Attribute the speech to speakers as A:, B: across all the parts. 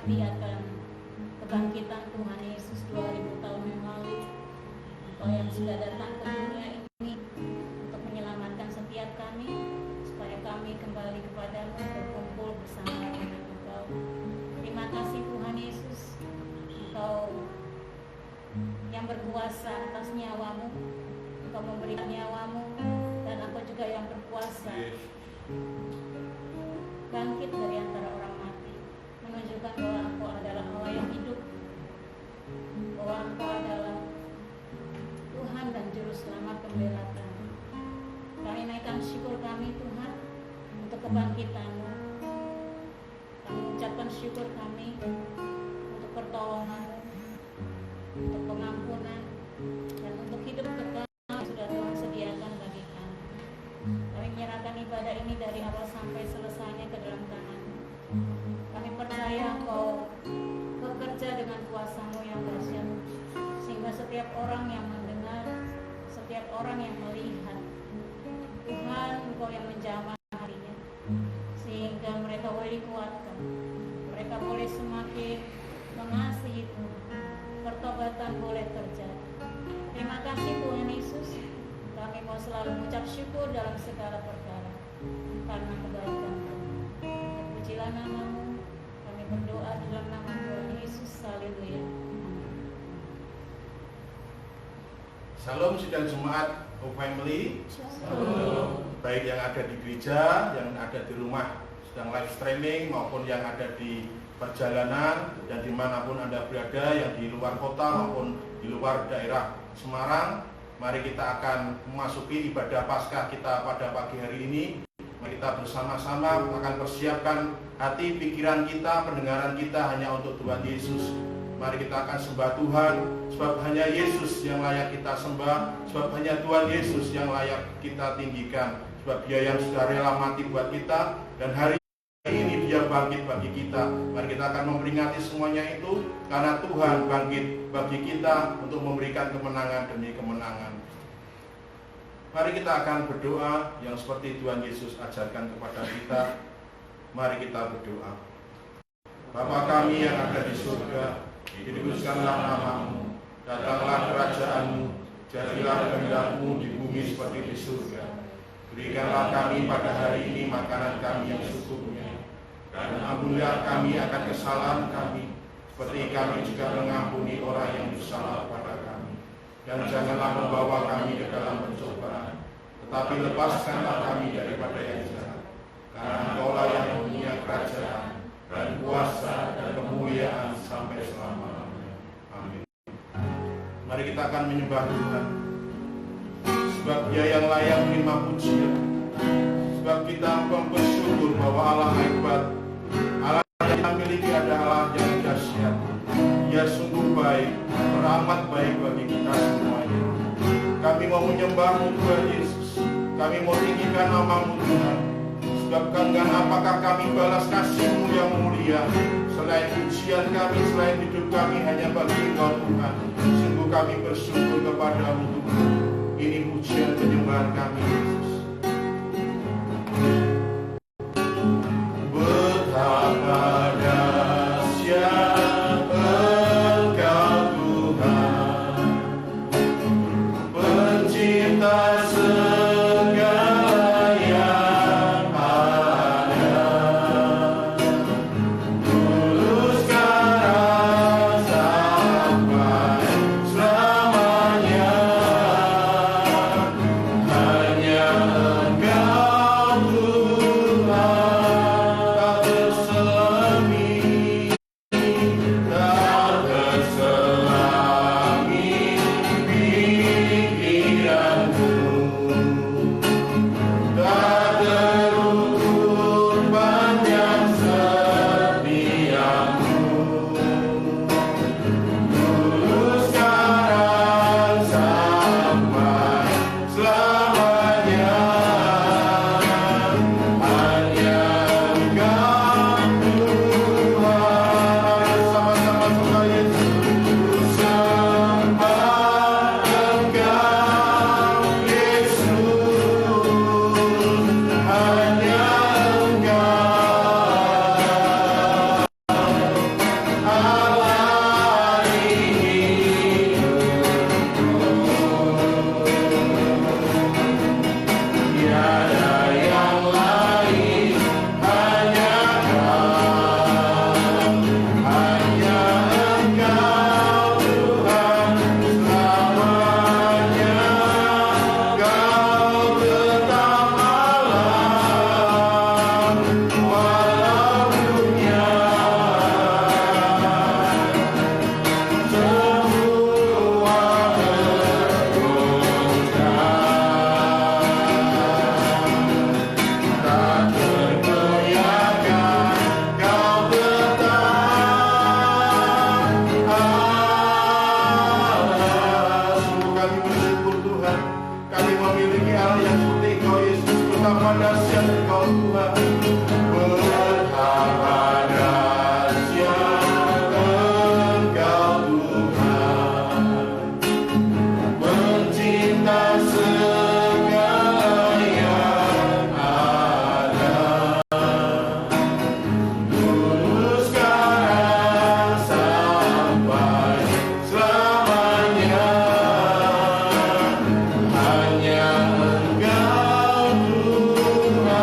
A: menanti akan kebangkitan Tuhan Yesus 2000 tahun yang lalu. Engkau yang sudah datang ke dunia ini untuk menyelamatkan setiap kami, supaya kami kembali kepadamu, berkumpul bersama dengan Engkau. Terima kasih Tuhan Yesus, Engkau yang berkuasa atas nyawamu. Engkau memberikan nyawamu, dan Engkau juga yang berkuasa bangkit dari antara orang mati, menunjukkan bahwa Engkau adalah Allah yang hidup, bahwa Engkau adalah Tuhan dan Juru Selamat pembela kami. Kami naikkan syukur kami Tuhan untuk kebangkitan-Mu. Kami ucapkan syukur kami untuk pertolongan-Mu, untuk pengampunan, dan untuk hidup kekal yang sudah Tuhan sediakan bagi kami. Kami menyerahkan ibadah ini dari awal sampai selesainya ke dalam tangan-Mu. Kami percaya Engkau bekerja dengan kuasa-Mu yang dahsyat, sehingga setiap orang yang mendengar, setiap orang yang melihat, Tuhan Engkau yang menjamah hatinya, sehingga mereka boleh dikuatkan, mereka boleh semakin mengasihi Tuhan, pertobatan boleh terjadi. Terima kasih Tuhan Yesus. Kami mau selalu mengucap syukur dalam segala perkara karena kebaikan Tuhan. Pujilah nama-Mu. Kami berdoa di dalam nama Tuhan Yesus. Haleluya.
B: Salam sidang Jumat Hope Family. Salam. Baik yang ada di gereja, yang ada di rumah sedang live streaming, maupun yang ada di perjalanan dan dimanapun Anda berada, yang di luar kota maupun di luar daerah Semarang. Mari kita akan memasuki ibadah Paskah kita pada pagi hari ini. Mari kita bersama-sama akan persiapkan hati, pikiran kita, pendengaran kita hanya untuk Tuhan Yesus. Mari kita akan sembah Tuhan, sebab hanya Yesus yang layak kita sembah, sebab hanya Tuhan Yesus yang layak kita tinggikan, sebab Dia yang sudah rela mati buat kita, dan hari ini Dia bangkit bagi kita. Mari kita akan memperingati semuanya itu, karena Tuhan bangkit bagi kita untuk memberikan kemenangan demi kemenangan. Mari kita akan berdoa yang seperti Tuhan Yesus ajarkan kepada kita. Mari kita berdoa. Bapa kami yang ada di surga, dikuduskanlah nama-Mu, datanglah kerajaan-Mu, jadilah kehendak-Mu di bumi seperti di surga. Berikanlah kami pada hari ini makanan kami yang secukupnya, dan ampunilah kami akan kesalahan kami, seperti kami juga mengampuni orang yang bersalah pada kami. Dan janganlah membawa kami ke dalam pencobaan, tetapi lepaskanlah kami daripada yang jahat. Karena Engkau-lah yang mempunyai kerajaan dan kuasa dan kemuliaan sampai selama-lamanya. Amin. Mari kita akan menyembah Tuhan, sebab Dia yang layak menerima pujian. Sebab kita bersyukur bahwa Allah hebat, Allah yang kita miliki adalah Allah yang dahsyat. Dia sungguh baik, beramat baik bagi kita semuanya. Kami mau menyembah-Mu Tuhan Yesus. Kami mau tinggikan nama-Mu Tuhan. Sebab dengan apakah kami balas kasih-Mu yang mulia, selain pujian kami, selain hidup kami hanya bagi Engkau Tuhan. Sungguh kami bersyukur kepada-Mu Tuhan. Ini pujian penyembahan kami Yesus. Betapa dahsyat Engkau Tuhan, Pencipta segala yang ada. Tuluskan sampai selamanya, hanya Tuhan. Kami memiliki Allah yang seperti Engkau Yesus, betapa dahsyat Engkau Tuhan. Betapa dahsyat Engkau Tuhan, mencinta segala yang ada. Dulu, sekarang, sampai selamanya, hanya Engkau Tuhan.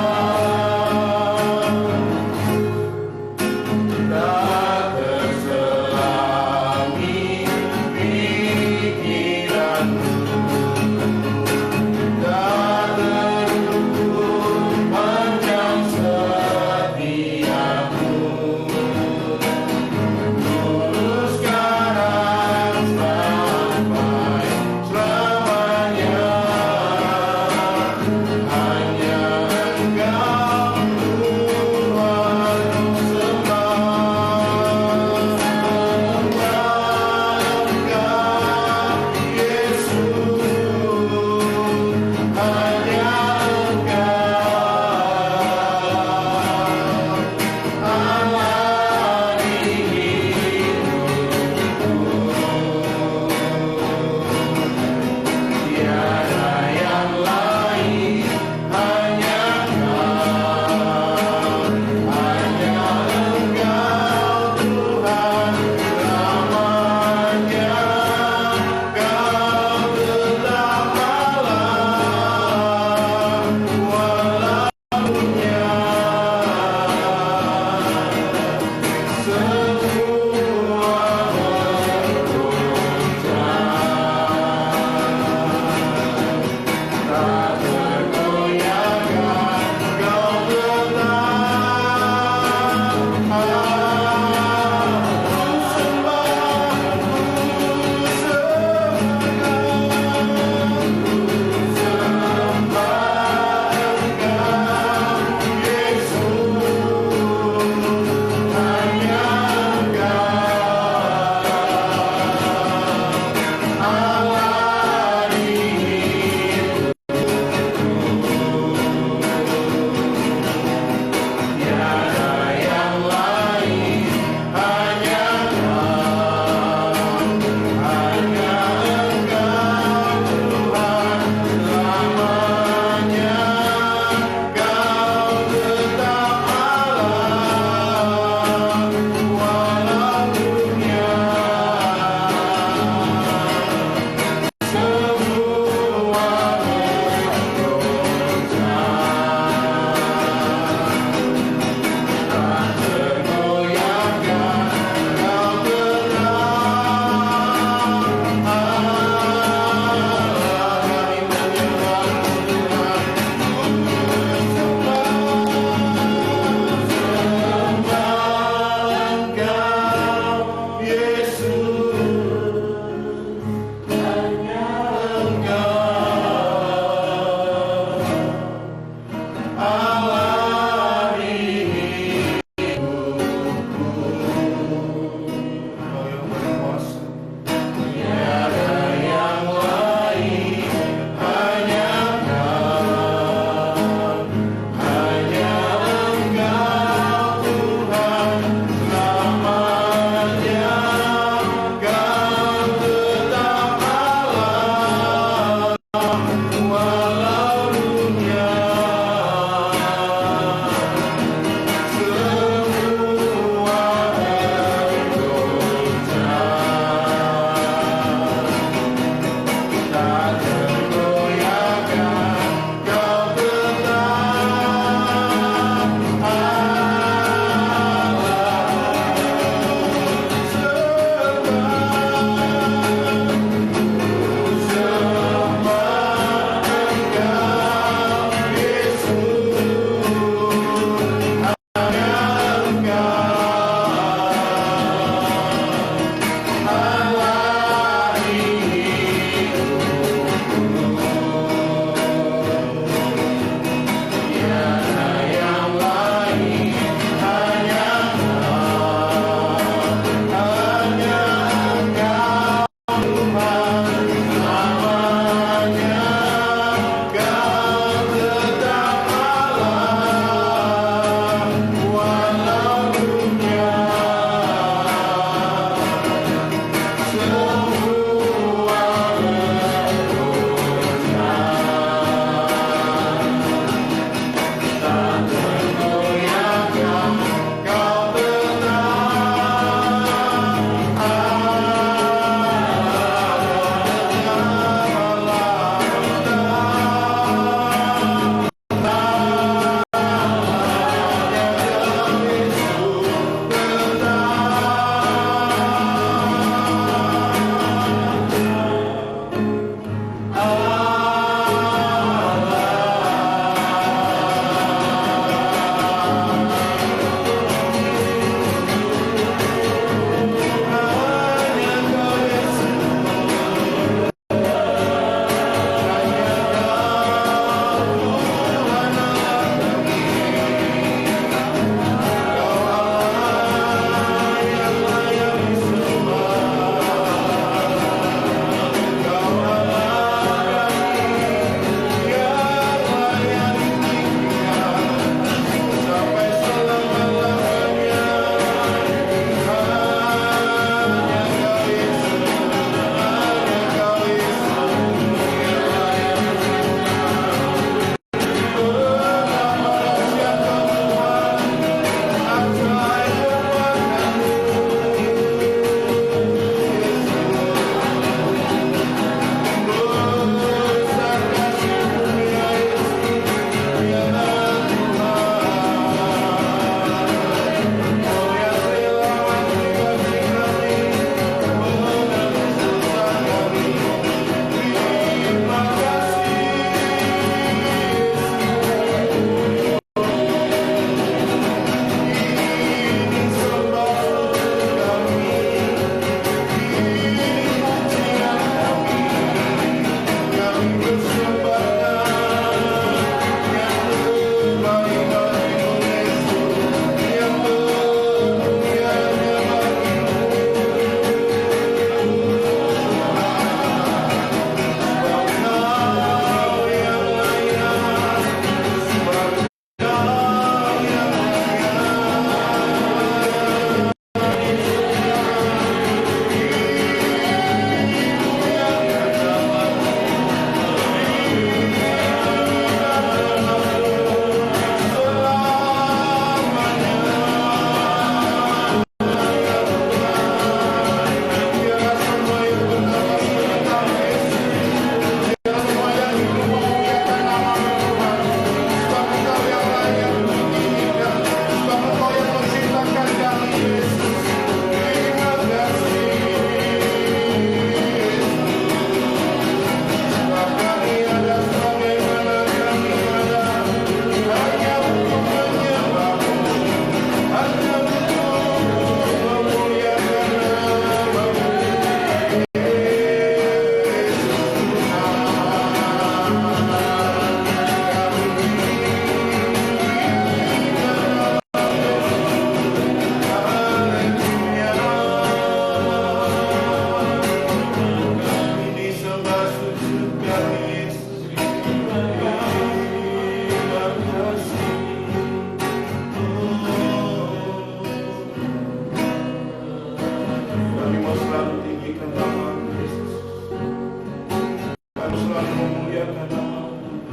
B: muliakan nama-Mu.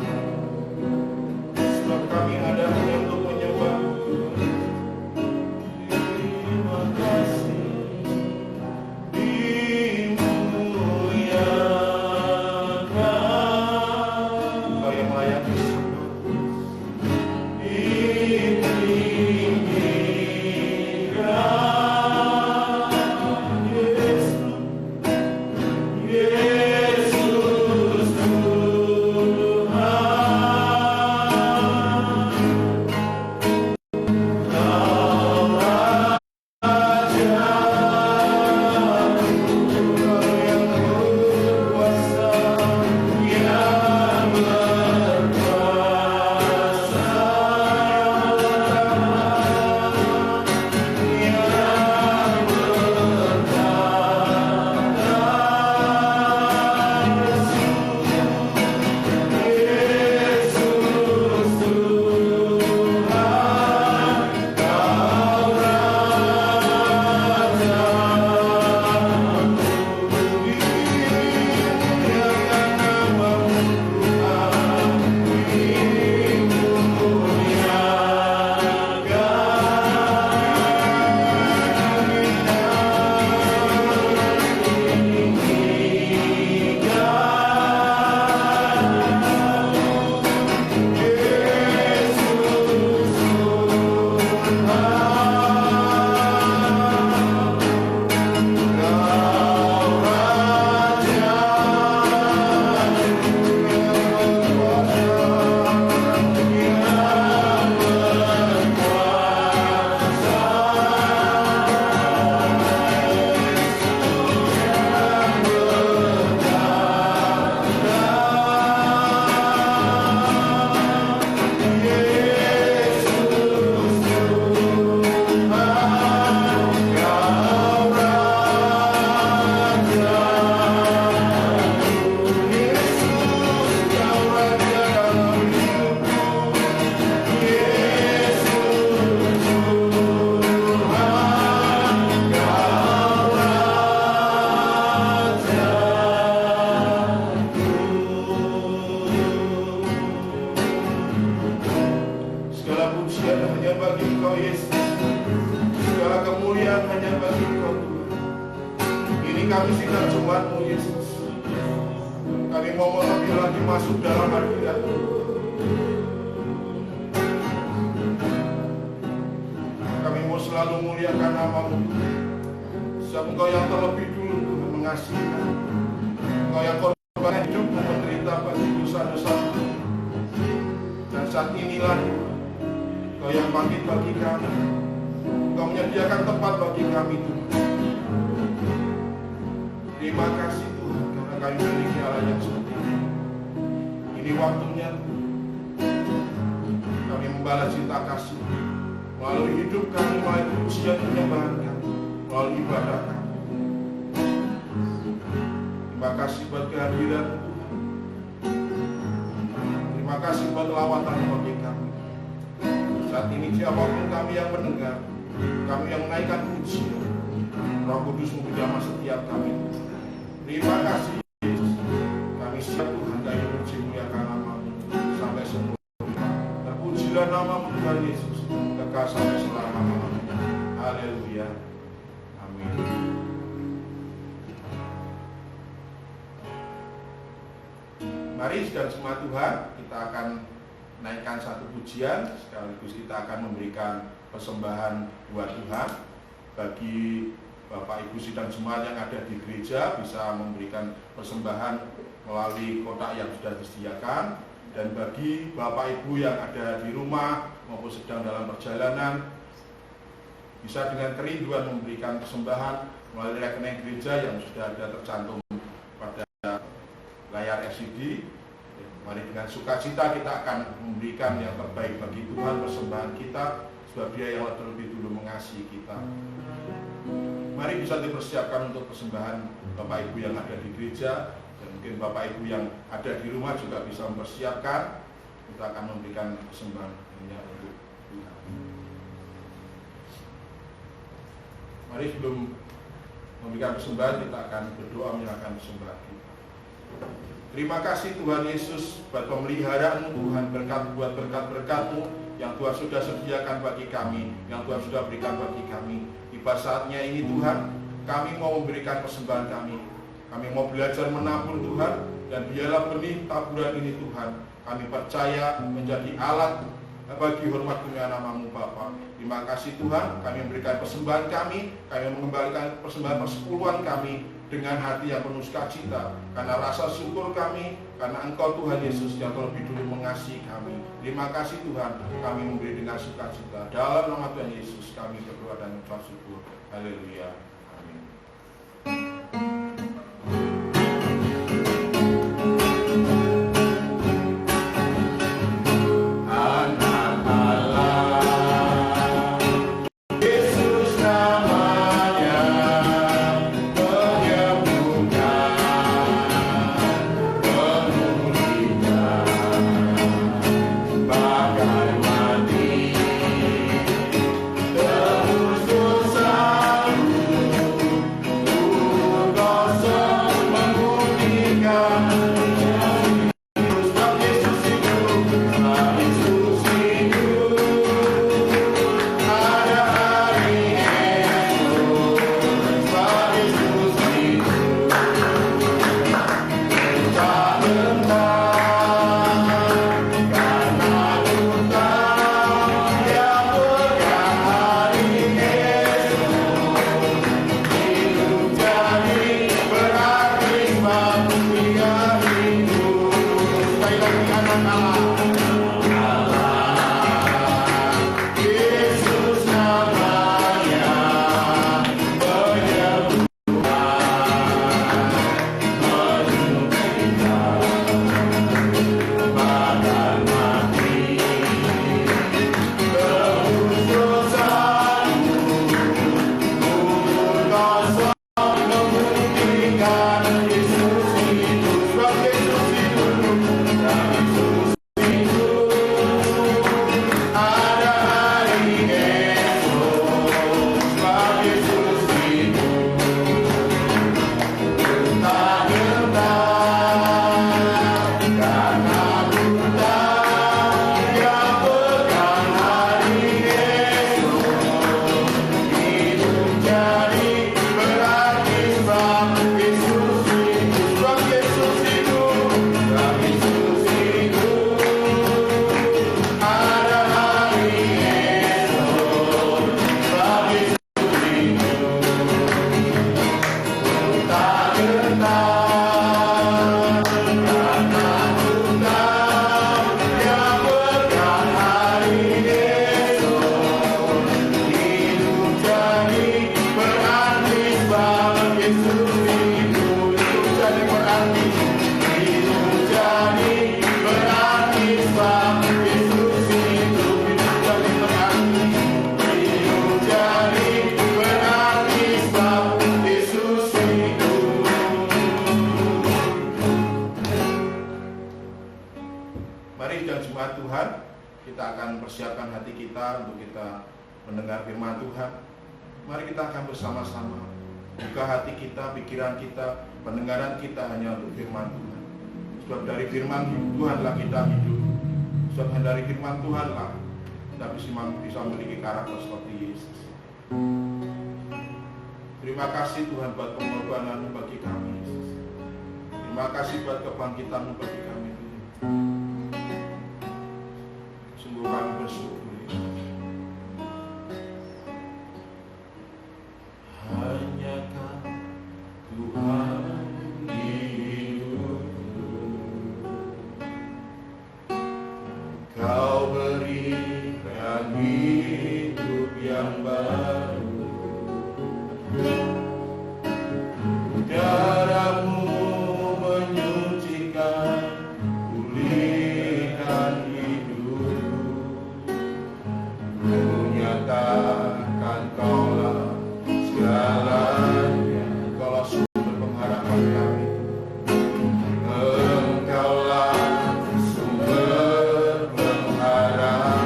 B: Sebab kami ada hanya untuk menyembah. Terima kasih. Kami sidang Jumat-Mu, Yesus. Kami mau lebih lagi masuk dalam hadirat-Mu. Kami mau selalu muliakan nama-Mu. Sebab Engkau yang terlebih dulu mengasihi kami. Engkau yang korban hidupmu menderita bagi dosa-dosa. Dan saat inilah Engkau yang bangkit bagi kami. Engkau menyediakan tempat bagi kami, Tuhan. Terima kasih Tuhan, karena kami memiliki Allah yang seperti ini. Ini waktunya kami membalas cinta kasih melalui hidup kami, melalui pujian penyembahan kami, melalui ibadah kami. Terima kasih buat kehadiran Tuhan. Terima kasih buat lawatan bagi kami. Saat ini siapapun kami yang mendengar, kami yang menaikkan pujian, Roh Kudus menjamah setiap kami. Terima kasih Yesus. Kami siap Tuhan dari puji muliakan nama-Mu sampai sempurna. Terpujilah nama-Mu Tuhan Yesus, kekal sampai selama-lamanya. Haleluya. Amin. Mari sedang jemaat Tuhan, kita akan naikkan satu pujian, sekaligus kita akan memberikan persembahan buat Tuhan. Bagi Bapak Ibu sidang jemaat yang ada di gereja bisa memberikan persembahan melalui kotak yang sudah disediakan, dan bagi Bapak Ibu yang ada di rumah maupun sedang dalam perjalanan bisa dengan kerinduan memberikan persembahan melalui rekening gereja yang sudah ada tercantum pada layar LCD. Mari dengan sukacita kita akan memberikan yang terbaik bagi Tuhan, persembahan kita, sebab Dia yang terlebih dulu mengasihi kita. Mari bisa dipersiapkan untuk persembahan Bapak Ibu yang ada di gereja, dan mungkin Bapak Ibu yang ada di rumah juga bisa mempersiapkan. Kita akan memberikan persembahan untuk Tuhan. Mari sebelum memberikan persembahan kita akan berdoa menyerahkan persembahan kita. Terima kasih Tuhan Yesus buat pemeliharaan Tuhan, buat berkat-berkat-Mu yang Tuhan sudah sediakan bagi kami, yang Tuhan sudah berikan bagi kami. Tiba saatnya ini Tuhan, kami mau memberikan persembahan kami. Kami mau belajar menabur Tuhan, dan biarlah benih taburan ini Tuhan, kami percaya menjadi alat bagi hormat kemuliaan nama-Mu Bapa. Terima kasih Tuhan, kami memberikan persembahan kami mengembalikan persembahan persepuluhan kami dengan hati yang penuh sukacita, karena rasa syukur kami, karena Engkau Tuhan Yesus yang terlebih dulu mengasihi kami. Terima kasih Tuhan, kami memberi dengan sukacita. Dalam nama Tuhan Yesus kami berdoa dan mengucap syukur. Haleluya. Amin. Bisa memiliki karakter seperti Yesus. Terima kasih Tuhan buat pengorbanan-Mu bagi kami, Yesus. Terima kasih buat kebangkitan-Mu bagi kami, Tuhan. Sungguh kami bersyukur, Yesus. Hanya-Kau Tuhan hidupku, Kau berikan hidup yang baru. Darah-Mu menyucikan, pulihkan hidupku. Kunyatakan Kaulah segalanya, Kaulah sumber pengharapan kami. Engkaulah sumber pengharapan.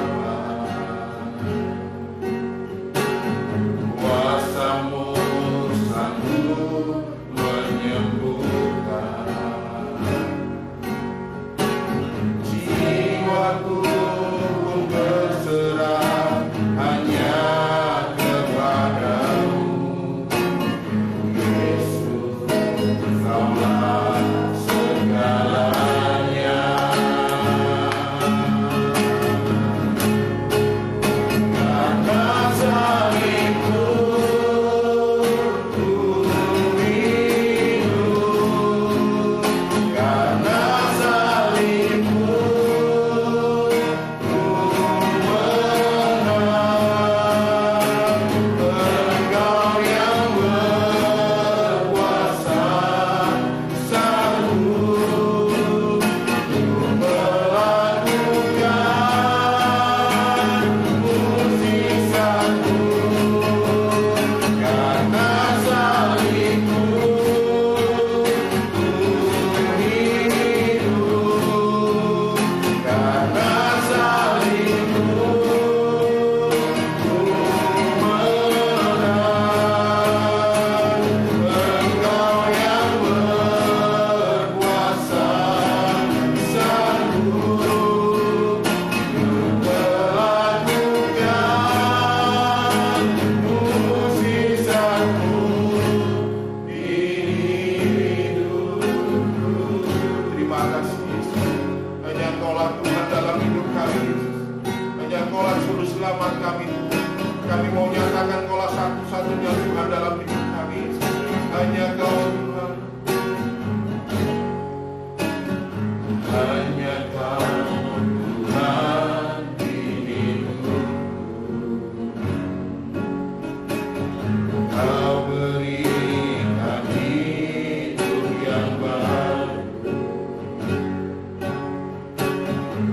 B: Hanya Engkaulah Tuhan dalam hidup kami, Yesus. Hanya Engkaulah Juru Selamat kami, Tuhan. Kami mau nyatakan Engkaulah satu-satunya Tuhan dalam hidup kami, Yesus. Hanya Engkau Tuhan. Hanya Kau Tuhan hidupku. Kau berikan hidup yang baru.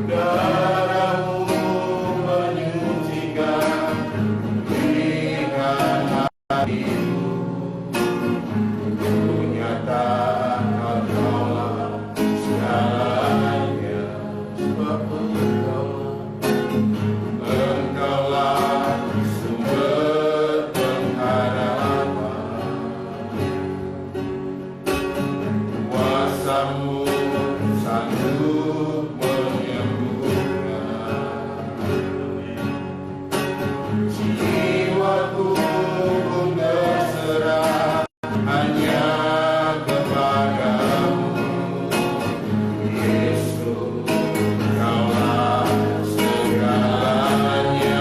B: Darah-Mu menyucikan, berikan hatimu. Ku nyatakan Kaulah segalanya, sebab Engkaulah sumber pengharapan. Kuasa-Mu sanggup menyembuhkan. Jiwaku pun berserah hanya kepadamu, Yesus. Kaulah segalanya.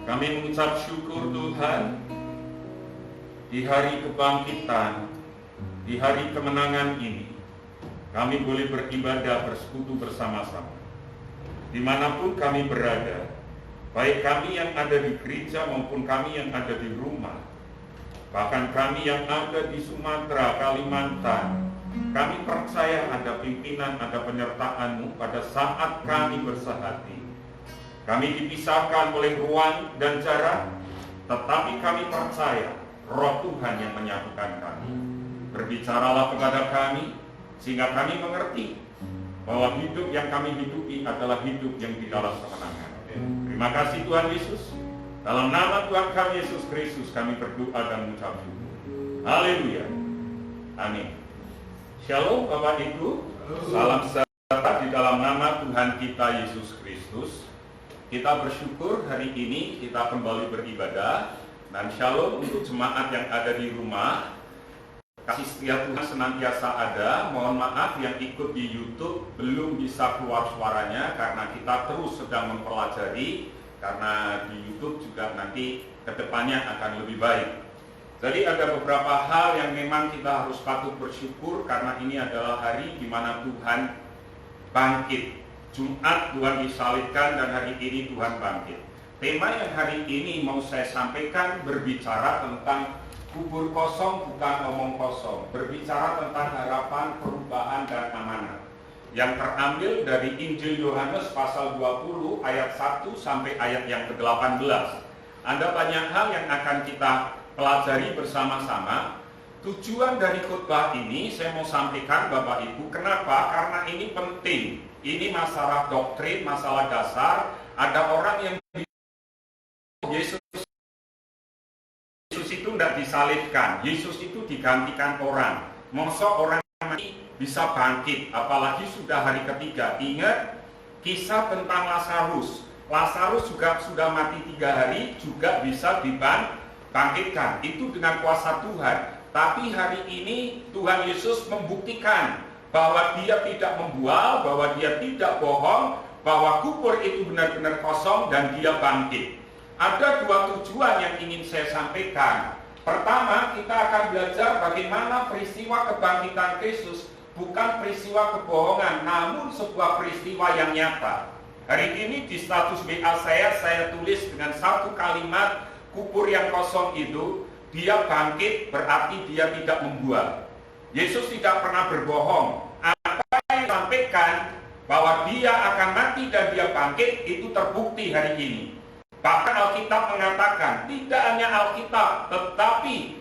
C: Kami mengucap syukur Tuhan di hari kebangkitan, di hari kemenangan ini. Kami boleh beribadah bersekutu bersama-sama. Dimanapun kami berada, baik kami yang ada di gereja maupun kami yang ada di rumah, bahkan kami yang ada di Sumatera, Kalimantan, kami percaya ada pimpinan, ada penyertaan-Mu pada saat kami bersehati. Kami dipisahkan oleh ruang dan jarak, tetapi kami percaya Roh Tuhan yang menyatukan kami. Berbicaralah kepada kami, sehingga kami mengerti bahwa hidup yang kami hidupi adalah hidup yang di dalam kemenangan. Terima kasih Tuhan Yesus. Dalam nama Tuhan kami Yesus Kristus kami berdoa dan mengucap syukur. Haleluya. Amin. Shalom Bapak Ibu. Salam sejahtera di dalam nama Tuhan kita Yesus Kristus. Kita bersyukur hari ini kita kembali beribadah, dan shalom untuk jemaat yang ada di rumah. Kasih setia Tuhan senantiasa ada. Mohon maaf yang ikut di YouTube belum bisa keluar suaranya karena kita terus sedang mempelajari, karena di YouTube juga nanti kedepannya akan lebih baik. Jadi ada beberapa hal yang memang kita harus patut bersyukur karena ini adalah hari di mana Tuhan bangkit. Jumat Tuhan disalibkan dan hari ini Tuhan bangkit. Tema yang hari ini mau saya sampaikan berbicara tentang kubur kosong bukan omong kosong. Berbicara tentang harapan, perubahan, dan amanat. Yang terambil dari Injil Yohanes pasal 20 ayat 1 sampai ayat yang ke-18. Ada banyak hal yang akan kita pelajari bersama-sama. Tujuan dari khotbah ini saya mau sampaikan Bapak Ibu, kenapa? Karena ini penting. Ini masalah doktrin, masalah dasar. Ada orang yang Yesus itu tidak disalibkan, Yesus itu digantikan orang. Masa orang mati bisa bangkit, apalagi sudah hari ketiga. Ingat kisah tentang Lazarus. Lazarus juga sudah mati 3 hari, juga bisa dibangkitkan. Itu dengan kuasa Tuhan. Tapi hari ini Tuhan Yesus membuktikan bahwa dia tidak membual, bahwa dia tidak bohong, bahwa kubur itu benar-benar kosong dan dia bangkit. Ada 2 tujuan yang ingin saya sampaikan. Pertama, kita akan belajar bagaimana peristiwa kebangkitan Kristus bukan peristiwa kebohongan, namun sebuah peristiwa yang nyata. Hari ini di status WA saya tulis dengan 1 kalimat, kubur yang kosong itu, dia bangkit berarti dia tidak membual. Yesus tidak pernah berbohong. Apa yang disampaikan bahwa dia akan mati dan dia bangkit itu terbukti hari ini. Bahkan Alkitab mengatakan, tidak hanya Alkitab, tetapi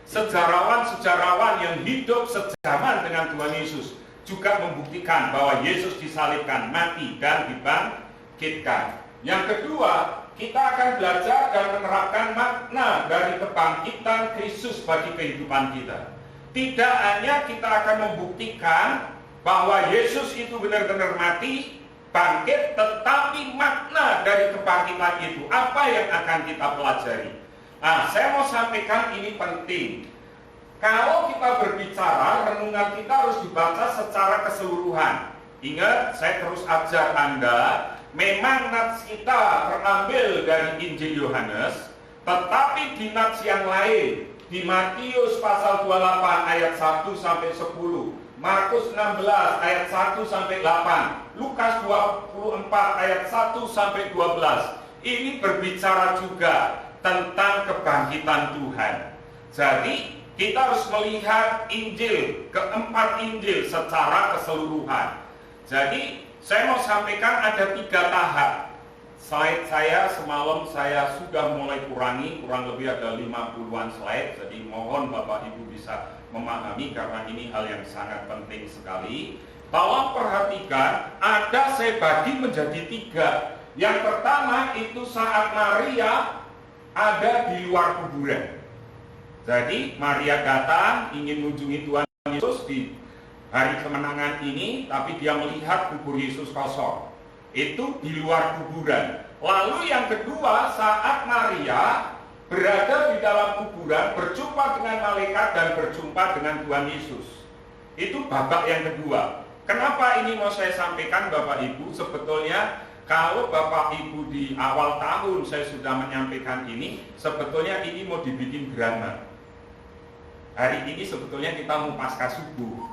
C: sejarawan-sejarawan yang hidup sejaman dengan Tuhan Yesus juga membuktikan bahwa Yesus disalibkan, mati, dan dibangkitkan. Yang kedua, kita akan belajar dan menerapkan makna dari kebangkitan Kristus bagi kehidupan kita. Tidak hanya kita akan membuktikan bahwa Yesus itu benar-benar mati, bangkit, tetapi makna dari kebangkitan itu apa yang akan kita pelajari. Saya mau sampaikan ini penting. Kalau kita berbicara, renungan kita harus dibaca secara keseluruhan. Ingat, saya terus ajar Anda, memang nats kita terambil dari Injil Yohanes, tetapi di nats yang lain, di Matius pasal 28 ayat 1 sampai 10, Markus 16 ayat 1 sampai 8, Lukas 24 ayat 1 sampai 12. Ini berbicara juga tentang kebangkitan Tuhan. Jadi kita harus melihat Injil, keempat Injil secara keseluruhan. Jadi saya mau sampaikan ada 3 tahap. Slide saya semalam saya sudah mulai kurangi, kurang lebih ada 50-an slide. Jadi mohon Bapak Ibu bisa memahami karena ini hal yang sangat penting sekali. Tolong perhatikan, ada saya bagi menjadi 3. Yang pertama itu saat Maria ada di luar kuburan. Jadi Maria datang ingin mengunjungi Tuhan Yesus di hari kemenangan ini, tapi dia melihat kubur Yesus kosong. Itu di luar kuburan. Lalu yang kedua, saat Maria berada di dalam kuburan, berjumpa dengan malaikat dan berjumpa dengan Tuhan Yesus. Itu babak yang kedua. Kenapa ini mau saya sampaikan Bapak Ibu? Sebetulnya kalau Bapak Ibu di awal tahun saya sudah menyampaikan ini, sebetulnya ini mau dibikin drama. Hari ini sebetulnya kita mau pasca subuh,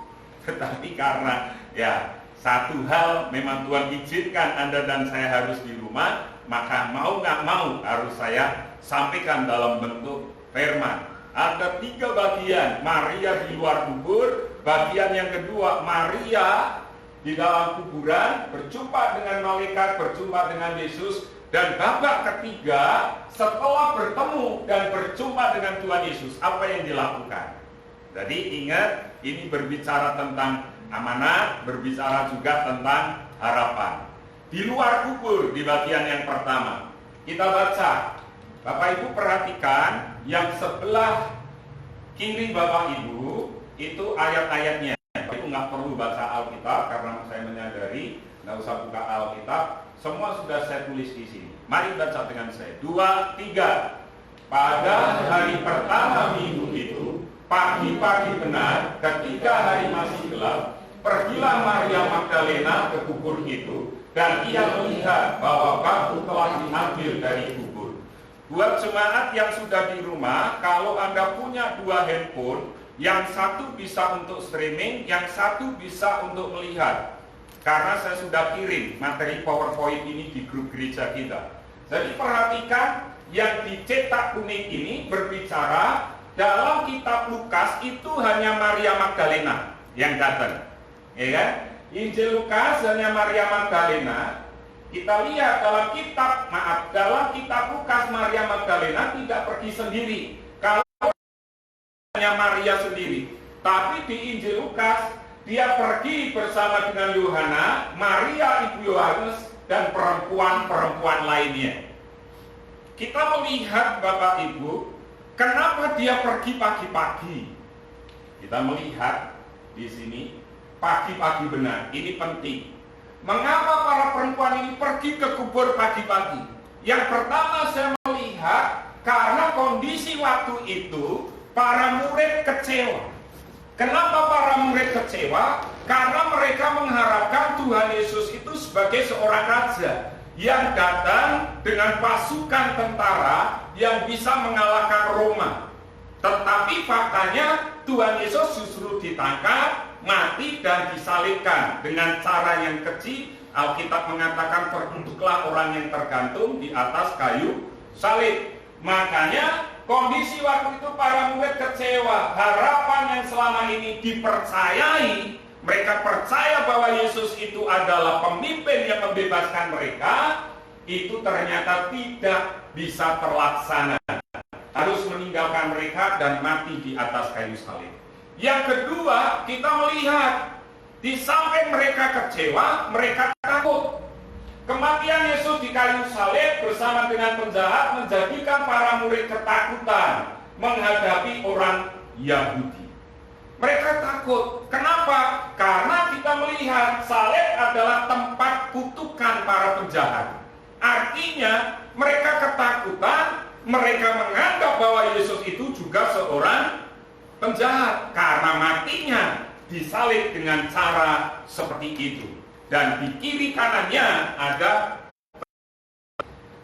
C: tetapi karena ya satu hal memang Tuhan izinkan Anda dan saya harus di rumah, maka mau nggak mau harus saya sampaikan dalam bentuk firman. Ada 3 bagian, Maria di luar kubur, bagian yang kedua Maria di dalam kuburan, berjumpa dengan malaikat, berjumpa dengan Yesus, dan babak ketiga setelah bertemu dan berjumpa dengan Tuhan Yesus, apa yang dilakukan? Jadi ingat, ini berbicara tentang amanat, berbicara juga tentang harapan. Di luar kubur di bagian yang pertama, kita baca. Bapak Ibu perhatikan yang sebelah kiri Bapak Ibu itu ayat-ayatnya. Bapak Ibu nggak perlu baca Alkitab karena saya menyadari nggak usah buka Alkitab. Semua sudah saya tulis di sini. Mari baca dengan saya. 2, 3. Pada hari pertama minggu itu, pagi-pagi benar, ketika hari masih gelap, pergilah Maria Magdalena ke kubur itu, dan ia melihat bahwa batu telah diambil dari kubur. Buat jemaat yang sudah di rumah, kalau Anda punya 2 handphone, yang satu bisa untuk streaming, yang satu bisa untuk melihat. Karena saya sudah kirim materi PowerPoint ini di grup gereja kita. Jadi perhatikan, yang dicetak kuning ini berbicara dalam kitab Lukas itu hanya Maria Magdalena yang datang. Ya kan? Injil Lukas hanya Maria Magdalena. Kita lihat dalam kitab Lukas, Maria Magdalena tidak pergi sendiri. Kalau hanya Maria sendiri, tapi di Injil Lukas dia pergi bersama dengan Yohana, Maria ibu Yohanes, dan perempuan-perempuan lainnya. Kita melihat Bapak Ibu, kenapa dia pergi pagi-pagi? Kita melihat di sini pagi-pagi benar. Ini penting. Mengapa para perempuan ini pergi ke kubur pagi-pagi? Yang pertama saya melihat karena kondisi waktu itu para murid kecewa. Kenapa para murid kecewa? Karena mereka mengharapkan Tuhan Yesus itu sebagai seorang raja yang datang dengan pasukan tentara yang bisa mengalahkan Roma. Tetapi faktanya Tuhan Yesus justru ditangkap, mati dan disalibkan dengan cara yang keji. Alkitab mengatakan terbentuklah orang yang tergantung di atas kayu salib. Makanya kondisi waktu itu para murid kecewa. Harapan yang selama ini dipercayai, mereka percaya bahwa Yesus itu adalah pemimpin yang membebaskan mereka, itu ternyata tidak bisa terlaksana. Harus meninggalkan mereka dan mati di atas kayu salib. Yang kedua, kita melihat di samping mereka kecewa, mereka takut. Kematian Yesus di kayu salib bersama dengan penjahat menjadikan para murid ketakutan menghadapi orang Yahudi. Mereka takut. Kenapa? Karena kita melihat salib adalah tempat kutukan para penjahat. Artinya mereka ketakutan, mereka menganggap bahwa Yesus itu juga seorang penjahat karena matinya disalib dengan cara seperti itu. Dan di kiri kanannya ada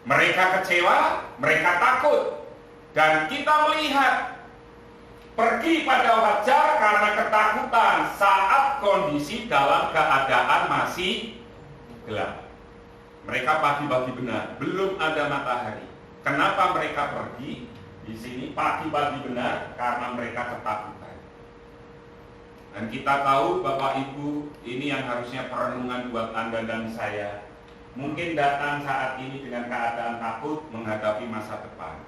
C: mereka kecewa, mereka takut. Dan kita melihat pergi pada wajar karena ketakutan saat kondisi dalam keadaan masih gelap. Mereka pagi-pagi benar, belum ada matahari. Kenapa mereka pergi? Di sini pagi-pagi benar karena mereka ketakutan. Dan kita tahu Bapak Ibu, ini yang harusnya perenungan buat Anda dan saya. Mungkin datang saat ini dengan keadaan takut menghadapi masa depan.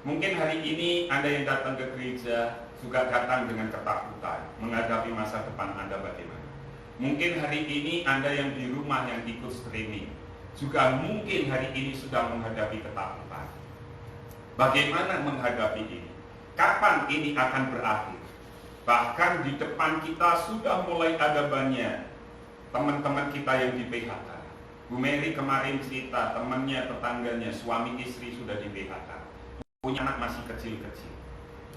C: Mungkin hari ini Anda yang datang ke gereja juga datang dengan ketakutan menghadapi masa depan Anda bagaimana. Mungkin hari ini Anda yang di rumah yang ikut streaming juga mungkin hari ini sudah menghadapi ketakutan. Bagaimana menghadapi ini? Kapan ini akan berakhir? Bahkan di depan kita sudah mulai ada banyak teman-teman kita yang di PHK. Bu Mary kemarin cerita temannya, tetangganya, suami istri sudah di PHK. Punya anak masih kecil-kecil.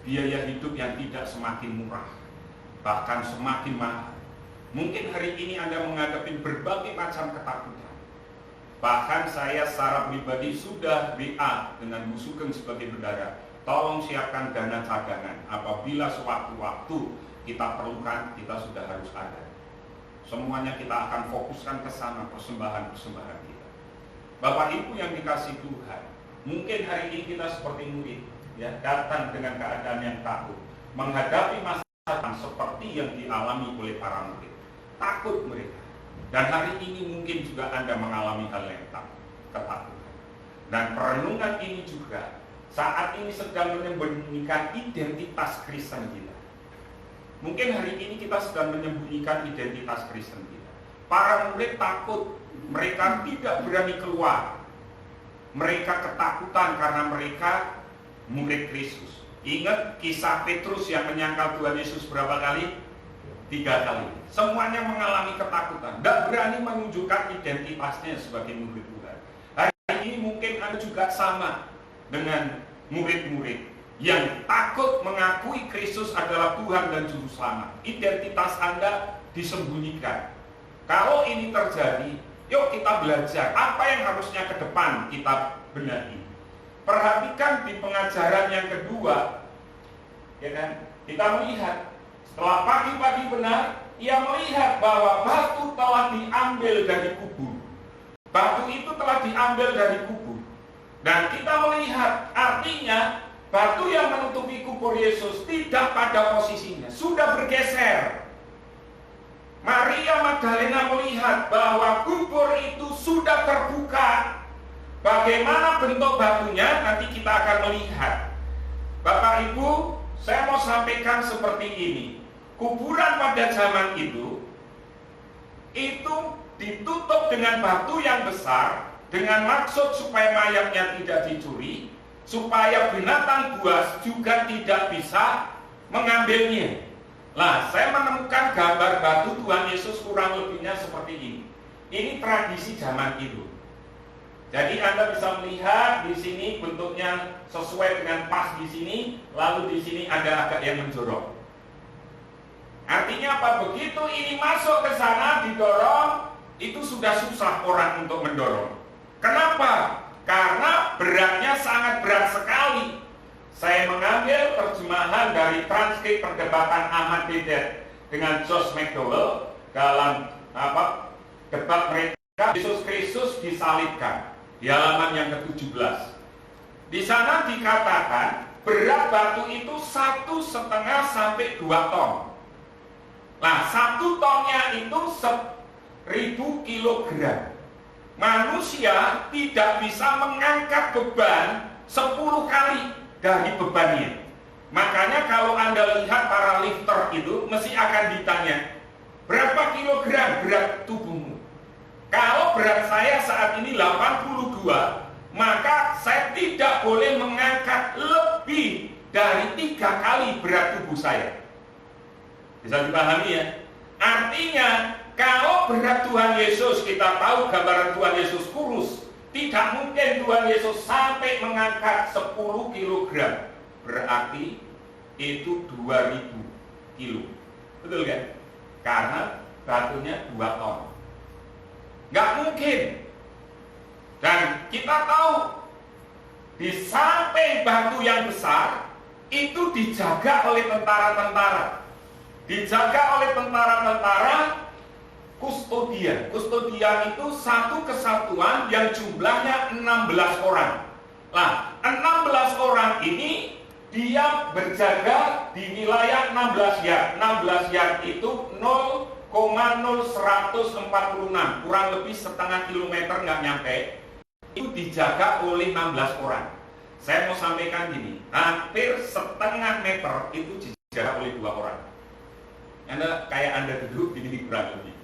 C: Biaya hidup yang tidak semakin murah, bahkan semakin mahal. Mungkin hari ini Anda menghadapi berbagai macam ketakutan. Bahkan saya secara pribadi sudah WA dengan Bu Sugeng sebagai bendara. Tolong siapkan dana cadangan. Apabila sewaktu-waktu kita perlukan, kita sudah harus ada. Semuanya kita akan fokuskan ke sana, persembahan-persembahan kita. Bapak Ibu yang dikasih Tuhan, mungkin hari ini kita seperti murid, ya, datang dengan keadaan yang takut, menghadapi masa depan seperti yang dialami oleh para murid. Takut mereka. Dan hari ini mungkin juga Anda mengalami hal yang ketakutan. Dan perenungan ini juga saat ini sedang menyembunyikan identitas Kristen kita. Mungkin hari ini kita sedang menyembunyikan identitas Kristen kita. Para murid takut, mereka tidak berani keluar. Mereka ketakutan karena mereka murid Kristus. Ingat kisah Petrus yang menyangkal Tuhan Yesus berapa kali? 3 kali. Semuanya mengalami ketakutan, tidak berani menunjukkan identitasnya sebagai murid Tuhan. Hari ini mungkin Anda juga sama dengan murid-murid yang takut mengakui Kristus adalah Tuhan dan Juru Selamat. Identitas Anda disembunyikan. Kalau ini terjadi, yuk kita belajar apa yang harusnya ke depan kita benahi. perhatikan di pengajaran yang kedua, ya kan? Kita melihat setelah pagi-pagi benar, ia melihat bahwa batu telah diambil dari kubur. Batu itu telah diambil dari kubur. Dan kita melihat artinya batu yang menutupi kubur Yesus tidak pada posisinya, sudah bergeser. Maria Magdalena melihat bahwa kubur itu sudah terbuka. Bagaimana bentuk batunya nanti kita akan melihat. Bapak Ibu, saya mau sampaikan seperti ini. Kuburan pada zaman itu ditutup dengan batu yang besar dengan maksud supaya mayatnya tidak dicuri, supaya binatang buas juga tidak bisa mengambilnya. Nah, saya menemukan gambar batu Tuhan Yesus kurang lebihnya seperti ini. Ini tradisi zaman itu. Jadi Anda bisa melihat di sini bentuknya sesuai dengan pas di sini, lalu di sini ada agak yang menjorok. Artinya apa? Begitu ini masuk ke sana didorong, itu sudah susah orang untuk mendorong. Kenapa? Karena beratnya sangat berat sekali. Saya mengambil terjemahan dari transkrip perdebatan Ahmad Deedat dengan Josh McDowell dalam debat mereka, Yesus Kristus disalibkan di halaman yang ke-17. Di sana dikatakan berat batu itu 1,5 sampai 2 ton. Nah, 1 tonnya itu 1.000 kilogram. Manusia tidak bisa mengangkat beban 10 kali dari bebannya. Makanya kalau Anda lihat para lifter itu mesti akan ditanya, berapa kilogram berat tubuhmu? Kalau berat saya saat ini 82, maka saya tidak boleh mengangkat lebih dari 3 kali berat tubuh saya. Bisa dipahami ya? Artinya kalau berat Tuhan Yesus, kita tahu gambaran Tuhan Yesus kurus, tidak mungkin Tuhan Yesus sampai mengangkat 10 kilogram. Berarti itu 2000 kilo. Betul kan? Karena batunya 2 ton. Nggak mungkin. Dan kita tahu di samping batu yang besar itu dijaga oleh tentara-tentara. Dijaga oleh tentara-tentara kustodian. Kustodian itu satu kesatuan yang jumlahnya 16 orang. Nah, 16 orang ini dia berjaga di wilayah 16 yard. 16 yard itu 0,0146, kurang lebih setengah kilometer, nggak nyampe. Itu dijaga oleh 16 orang. Saya mau sampaikan gini, hampir setengah meter itu dijaga oleh 2 orang. Anda duduk ini kurang lebih.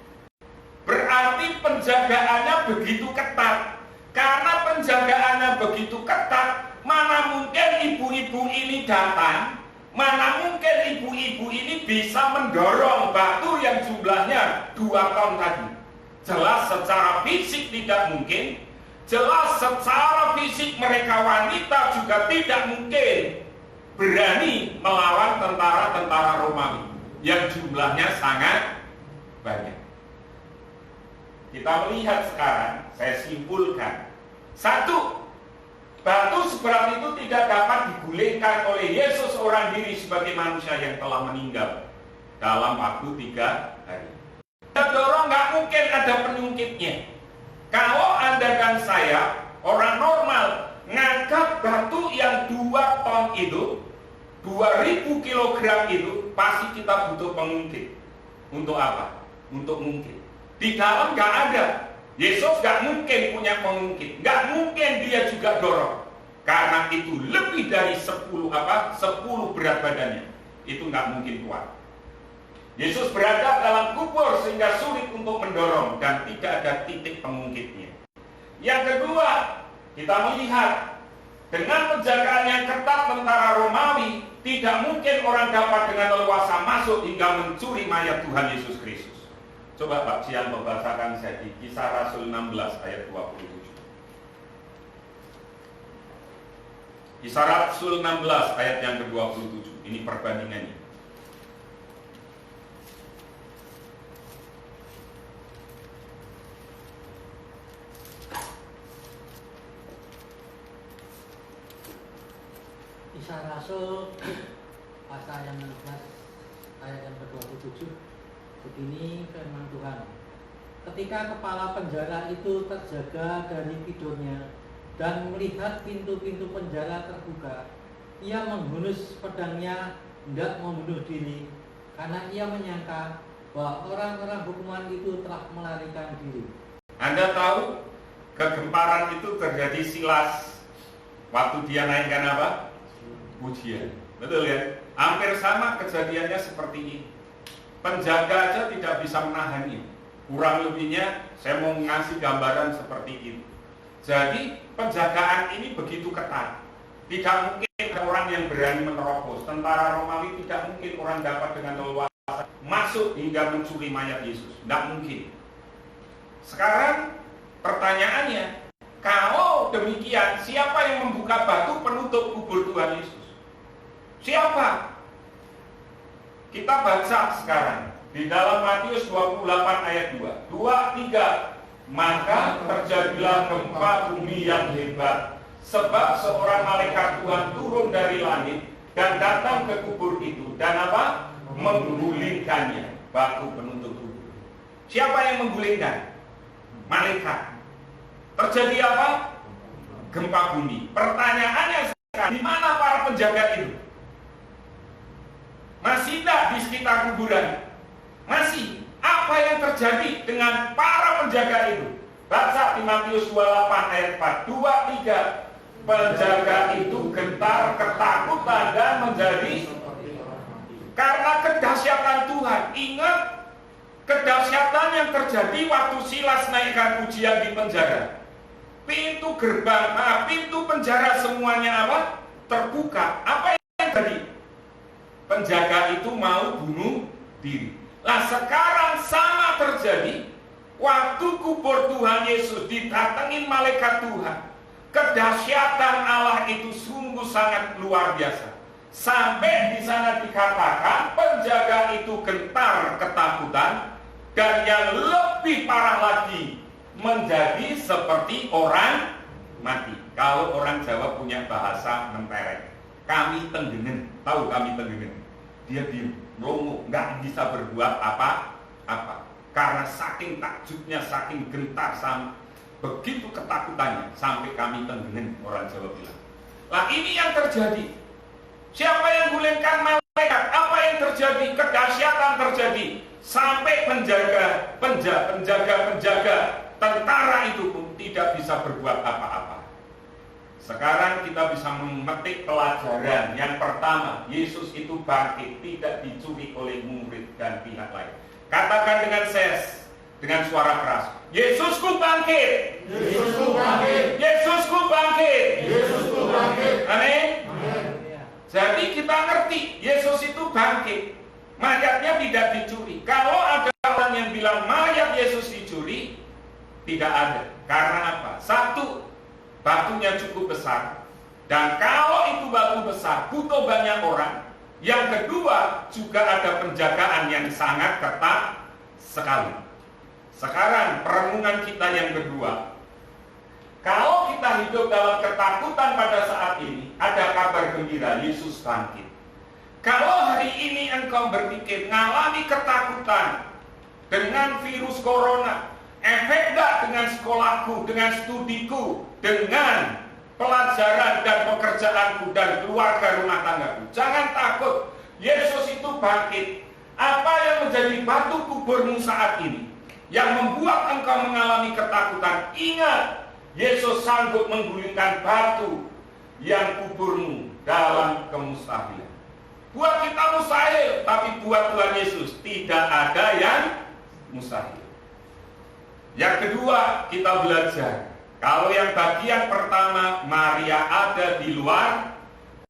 C: Berarti penjagaannya begitu ketat. Karena penjagaannya begitu ketat, mana mungkin ibu-ibu ini datang, mana mungkin ibu-ibu ini bisa mendorong batu yang jumlahnya 2 ton tadi. Jelas secara fisik tidak mungkin. Jelas secara fisik mereka wanita juga tidak mungkin berani melawan tentara-tentara Romawi yang jumlahnya sangat banyak. Kita melihat sekarang, saya simpulkan. 1, batu seberat itu tidak dapat digulingkan oleh Yesus seorang diri sebagai manusia yang telah meninggal dalam waktu 3 hari. Kita dorong nggak mungkin ada penyungkitnya. Kalau Anda dan saya, orang normal, ngangkat batu yang 2 ton itu, 2000 kilogram itu, pasti kita butuh pengungkit. Untuk apa? Untuk mungkin. Di dalam nggak ada. Yesus nggak mungkin punya pengungkit. Nggak mungkin dia juga dorong. Karena itu lebih dari 10 berat badannya. Itu nggak mungkin kuat. Yesus berada dalam kubur sehingga sulit untuk mendorong dan tidak ada titik pengungkitnya. Yang kedua, kita melihat dengan penjagaan yang ketat tentara Romawi, tidak mungkin orang dapat dengan leluasa masuk hingga mencuri mayat Tuhan Yesus Kristus. Coba Pak Cian membacakan saya di Kisah Rasul 16 ayat 27. Kisah Rasul 16 ayat yang ke-27. Ini perbandingannya.
D: Kisah Rasul pasal yang 16 ayat yang ke-27. Begini firman Tuhan. Ketika kepala penjara itu terjaga dari tidurnya dan melihat pintu-pintu penjara terbuka, ia menghunus pedangnya hendak membunuh diri karena ia menyangka bahwa orang-orang hukuman itu telah melarikan diri.
C: Anda tahu kegemparan itu terjadi Silas waktu dia naikkan apa? Pujian. Betul ya? Hampir sama kejadiannya seperti ini. Penjaga aja tidak bisa menahannya. Kurang lebihnya saya mau ngasih gambaran seperti itu. Jadi penjagaan ini begitu ketat. Tidak mungkin ada orang yang berani menerobos. Tentara Romawi tidak mungkin orang dapat dengan leluasa masuk hingga mencuri mayat Yesus. Tidak mungkin. Sekarang pertanyaannya, kalau demikian, siapa yang membuka batu penutup kubur Tuhan Yesus? Siapa? Kita baca sekarang di dalam Matius 28 ayat 2. 2-3. Maka terjadilah gempa bumi yang hebat, sebab seorang malaikat Tuhan turun dari langit dan datang ke kubur itu dan apa? Menggulingkannya, batu penutup kubur. Siapa yang menggulingkan? Malaikat. Terjadi apa? Gempa bumi. Pertanyaannya sekarang, di mana para penjaga itu? Masih tidak di sekitar kuburan? Masih. Apa yang terjadi dengan para penjaga itu? Baca di Matius 28 ayat 4. 2-3. Penjaga itu gentar, ketakutan dan menjadi karena kedahsyatan Tuhan. Ingat kedahsyatan yang terjadi waktu Silas naikkan pujian di penjara. Pintu gerbang, pintu penjara semuanya apa? Terbuka. Apa yang terjadi? Penjaga itu mau bunuh diri. Nah sekarang sama terjadi waktu kubur Tuhan Yesus didatengin malaikat Tuhan. Kedahsyatan Allah itu sungguh sangat luar biasa. Sampai di sana dikatakan penjaga itu gentar ketakutan dan yang lebih parah lagi menjadi seperti orang mati. Kalau orang Jawa punya bahasa mentereng, kami tenggengen. Tahu kami tenggengen? Dia diem, melongo, nggak bisa berbuat apa-apa. Karena saking takjubnya, saking gentar, sama begitu ketakutannya, sampai kami tenggengen, orang Jawa bilang. Nah ini yang terjadi. Siapa yang gulingkan malaikat? Apa yang terjadi? Kedahsyatan terjadi. Sampai penjaga tentara itu pun tidak bisa berbuat apa-apa. Sekarang kita bisa memetik pelajaran. Yang pertama, Yesus itu bangkit, tidak dicuri oleh murid dan pihak lain. Katakan dengan dengan suara keras, Yesusku bangkit.
B: Yesusku bangkit.
C: Yesusku bangkit.
B: Yesusku bangkit.
C: Amin. Jadi kita ngerti Yesus itu bangkit. Mayatnya tidak dicuri. Kalau ada orang yang bilang mayat Yesus dicuri, tidak ada. Karena apa? Satu, batunya cukup besar. Dan kalau itu batu besar, butuh banyak orang. Yang kedua, juga ada penjagaan yang sangat ketat sekali. Sekarang perenungan kita yang kedua. Kalau kita hidup dalam ketakutan pada saat ini, ada kabar gembira, Yesus bangkit. Kalau hari ini engkau berpikir ngalami ketakutan dengan virus corona, efek enggak dengan sekolahku, dengan studiku, dengan pelajaran dan pekerjaanku dan keluarga rumah tanggaku. Jangan takut, Yesus itu bangkit. Apa yang menjadi batu kuburmu saat ini yang membuat engkau mengalami ketakutan? Ingat, Yesus sanggup menggulingkan batu yang kuburmu dalam kemustahilan. Buat kita mustahil, tapi buat Tuhan Yesus tidak ada yang mustahil. Yang kedua, kita belajar. Kalau yang bagian pertama, Maria ada di luar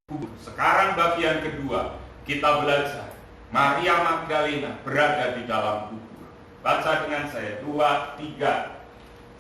C: kubur. Sekarang bagian kedua, kita belajar. Maria Magdalena berada di dalam kubur. Baca dengan saya, 2-3.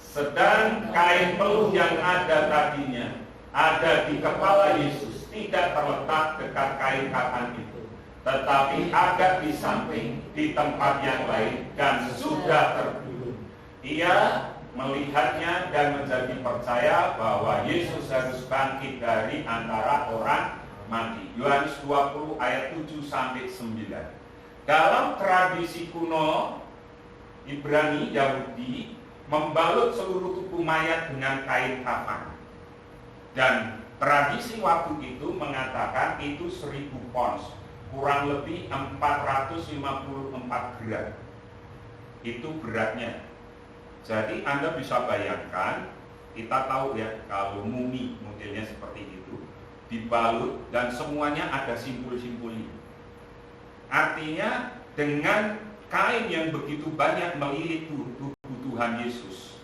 C: Sedang kain peluh yang ada tadinya ada di kepala Yesus tidak terletak dekat kain kafan itu, tetapi ada di samping, di tempat yang lain, dan sudah tergulung. Ia melihatnya dan menjadi percaya bahwa Yesus harus bangkit dari antara orang mati. Yohanes 20 ayat 7 sampai 9. Dalam tradisi kuno Ibrani Yahudi membalut seluruh tubuh mayat dengan kain kafan. Dan tradisi waktu itu mengatakan itu 1000 pons, kurang lebih 454 gram. Itu beratnya. Jadi Anda bisa bayangkan, kita tahu ya kalau mumi modelnya seperti itu, dibalut dan semuanya ada simpul-simpulnya. Artinya dengan kain yang begitu banyak melilit tubuh Tuhan Yesus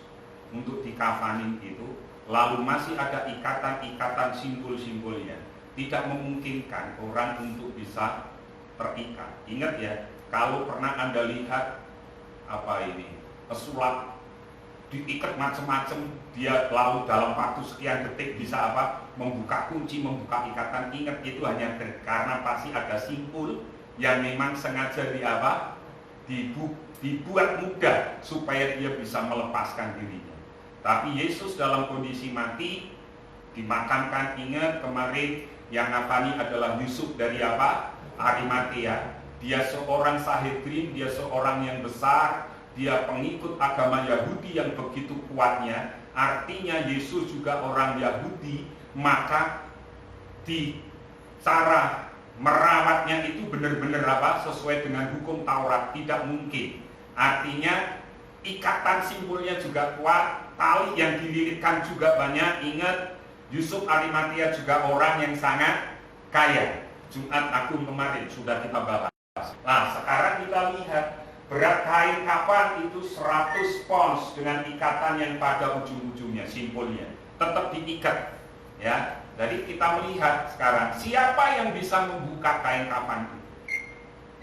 C: untuk dikafanin itu, lalu masih ada ikatan-ikatan simpul-simpulnya, tidak memungkinkan orang untuk bisa terikat. Ingat ya, kalau pernah Anda lihat pesulap diikat macam-macam, dia lalu dalam waktu sekian detik bisa membuka kunci, membuka ikatan. Ingat, itu hanya karena pasti ada simpul yang memang sengaja dibuat mudah supaya dia bisa melepaskan dirinya. Tapi Yesus dalam kondisi mati, dimakamkan. Ingat kemarin yang ngafani adalah Yusuf dari Arimatea. Dia seorang Sanhedrin, dia seorang yang besar, dia pengikut agama Yahudi yang begitu kuatnya. Artinya Yesus juga orang Yahudi, maka di cara merawatnya itu benar-benar sesuai dengan hukum Taurat, tidak mungkin. Artinya ikatan simpulnya juga kuat, tali yang dililitkan juga banyak. Ingat, Yusuf Arimatea juga orang yang sangat kaya. Jumat Agung kemarin sudah kita bahas. Nah, sekarang kita lihat berat kain kafan itu 100 pons dengan ikatan yang pada ujung-ujungnya, simpulnya tetap diikat, ya. Jadi kita melihat sekarang siapa yang bisa membuka kain kafan itu.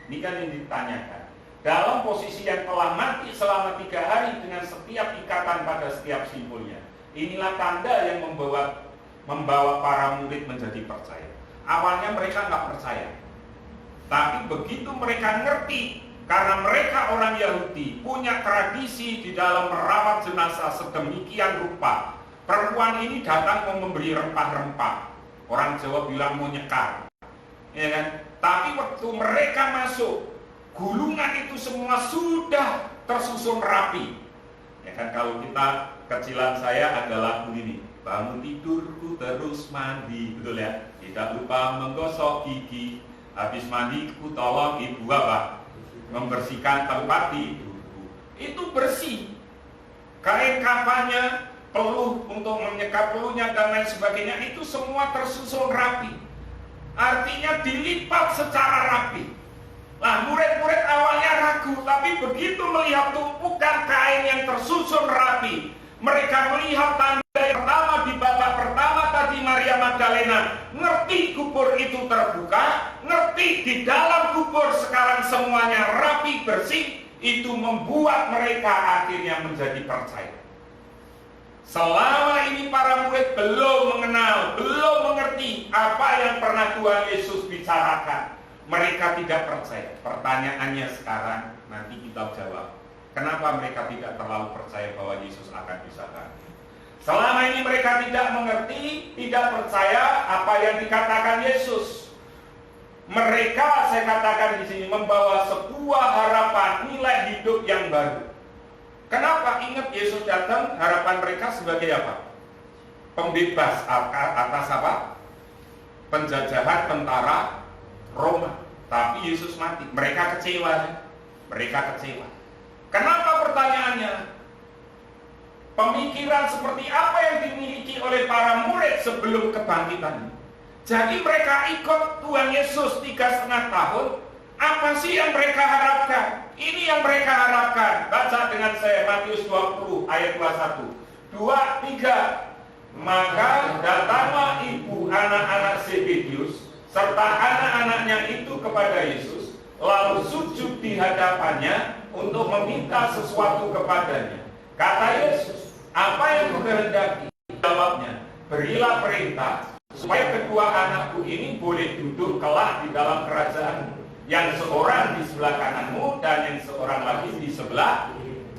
C: Ini kan yang ditanyakan. Dalam posisi yang telah mati selama 3 hari dengan setiap ikatan pada setiap simpulnya. Inilah tanda yang membawa para murid menjadi percaya. Awalnya mereka nggak percaya, tapi begitu mereka ngerti, karena mereka orang Yahudi punya tradisi di dalam merawat jenazah sedemikian rupa. Perempuan ini datang mau memberi rempah-rempah. Orang Jawa bilang mau nyekar, ya kan? Tapi waktu mereka masuk, gulungan itu semua sudah tersusun rapi. Ya kan, kalau kita kecilan saya adalah begini, bangun tidurku terus mandi, betul ya? Tidak lupa menggosok gigi, habis mandi ku tolong ibu membersihkan tempat tidurku. Itu bersih. Kain kafannya, peluh untuk menyekap peluhnya dan lain sebagainya, itu semua tersusun rapi. Artinya dilipat secara rapi. Nah, murid-murid awalnya ragu, tapi begitu melihat tumpukan kain yang tersusun rapi, mereka melihat tanda yang pertama di babak pertama tadi Maria Magdalena ngerti kubur itu terbuka, ngerti di dalam kubur sekarang semuanya rapi bersih. Itu membuat mereka akhirnya menjadi percaya. Selama ini para murid belum mengenal, belum mengerti apa yang pernah Tuhan Yesus bicarakan. Mereka tidak percaya. Pertanyaannya sekarang, nanti kita jawab. Kenapa mereka tidak terlalu percaya bahwa Yesus akan bisa datang? Selama ini mereka tidak mengerti, tidak percaya apa yang dikatakan Yesus. Mereka, saya katakan di sini, membawa sebuah harapan, nilai hidup yang baru. Kenapa? Ingat, Yesus datang, harapan mereka sebagai apa? Pembebas atas apa? Penjajahan tentara Roma. Tapi Yesus mati. Mereka kecewa. Mereka kecewa. Kenapa pertanyaannya? Pemikiran seperti apa yang dimiliki oleh para murid sebelum kebangkitan? Jadi mereka ikut Tuhan Yesus 3,5 tahun. Apa sih yang mereka harapkan? Ini yang mereka harapkan. Baca dengan saya Matius 20 ayat 21. 2, 3. Maka datanglah ibu anak-anak Zebedius serta anak-anaknya itu kepada Yesus, lalu sujud di hadapannya untuk meminta sesuatu kepadanya. Kata Yesus, apa yang kukehendaki? Jawabnya, berilah perintah supaya kedua anakku ini boleh duduk kelak di dalam kerajaan, yang seorang di sebelah kananmu dan yang seorang lagi di sebelah.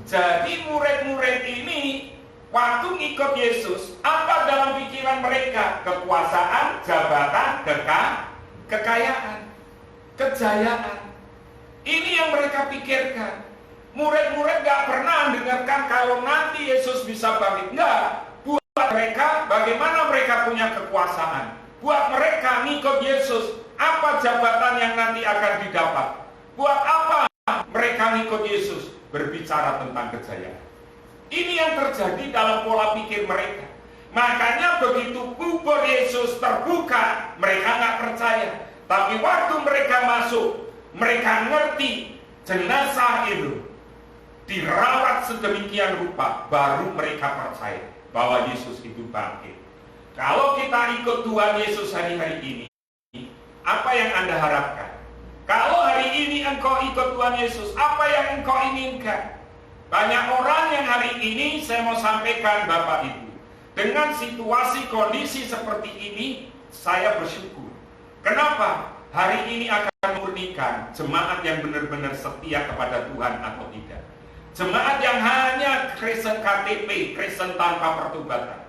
C: Jadi murid-murid ini Waktu ngikut Yesus, apa dalam pikiran mereka? Kekuasaan, jabatan, kekayaan, kejayaan. Ini yang mereka pikirkan. Murid-murid gak pernah dengarkan kalau nanti Yesus bisa bangkit. Enggak. Buat mereka, bagaimana mereka punya kekuasaan. Buat mereka ngikut Yesus, apa jabatan yang nanti akan didapat. Buat apa mereka ngikut Yesus? Berbicara tentang kejayaan. Ini yang terjadi dalam pola pikir mereka. Makanya begitu kubur Yesus terbuka, mereka nggak percaya. Tapi waktu mereka masuk, mereka ngerti jenazah itu dirawat sedemikian rupa, baru mereka percaya bahwa Yesus itu bangkit. Kalau kita ikut Tuhan Yesus hari-hari ini, apa yang Anda harapkan? Kalau hari ini engkau ikut Tuhan Yesus, apa yang engkau inginkan? Banyak orang yang hari ini saya mau sampaikan Bapak Ibu, dengan situasi kondisi seperti ini, saya bersyukur. Kenapa? Hari ini akan memurnikan jemaat yang benar-benar setia kepada Tuhan atau tidak. Jemaat yang hanya Kristen KTP, Kristen tanpa pertobatan.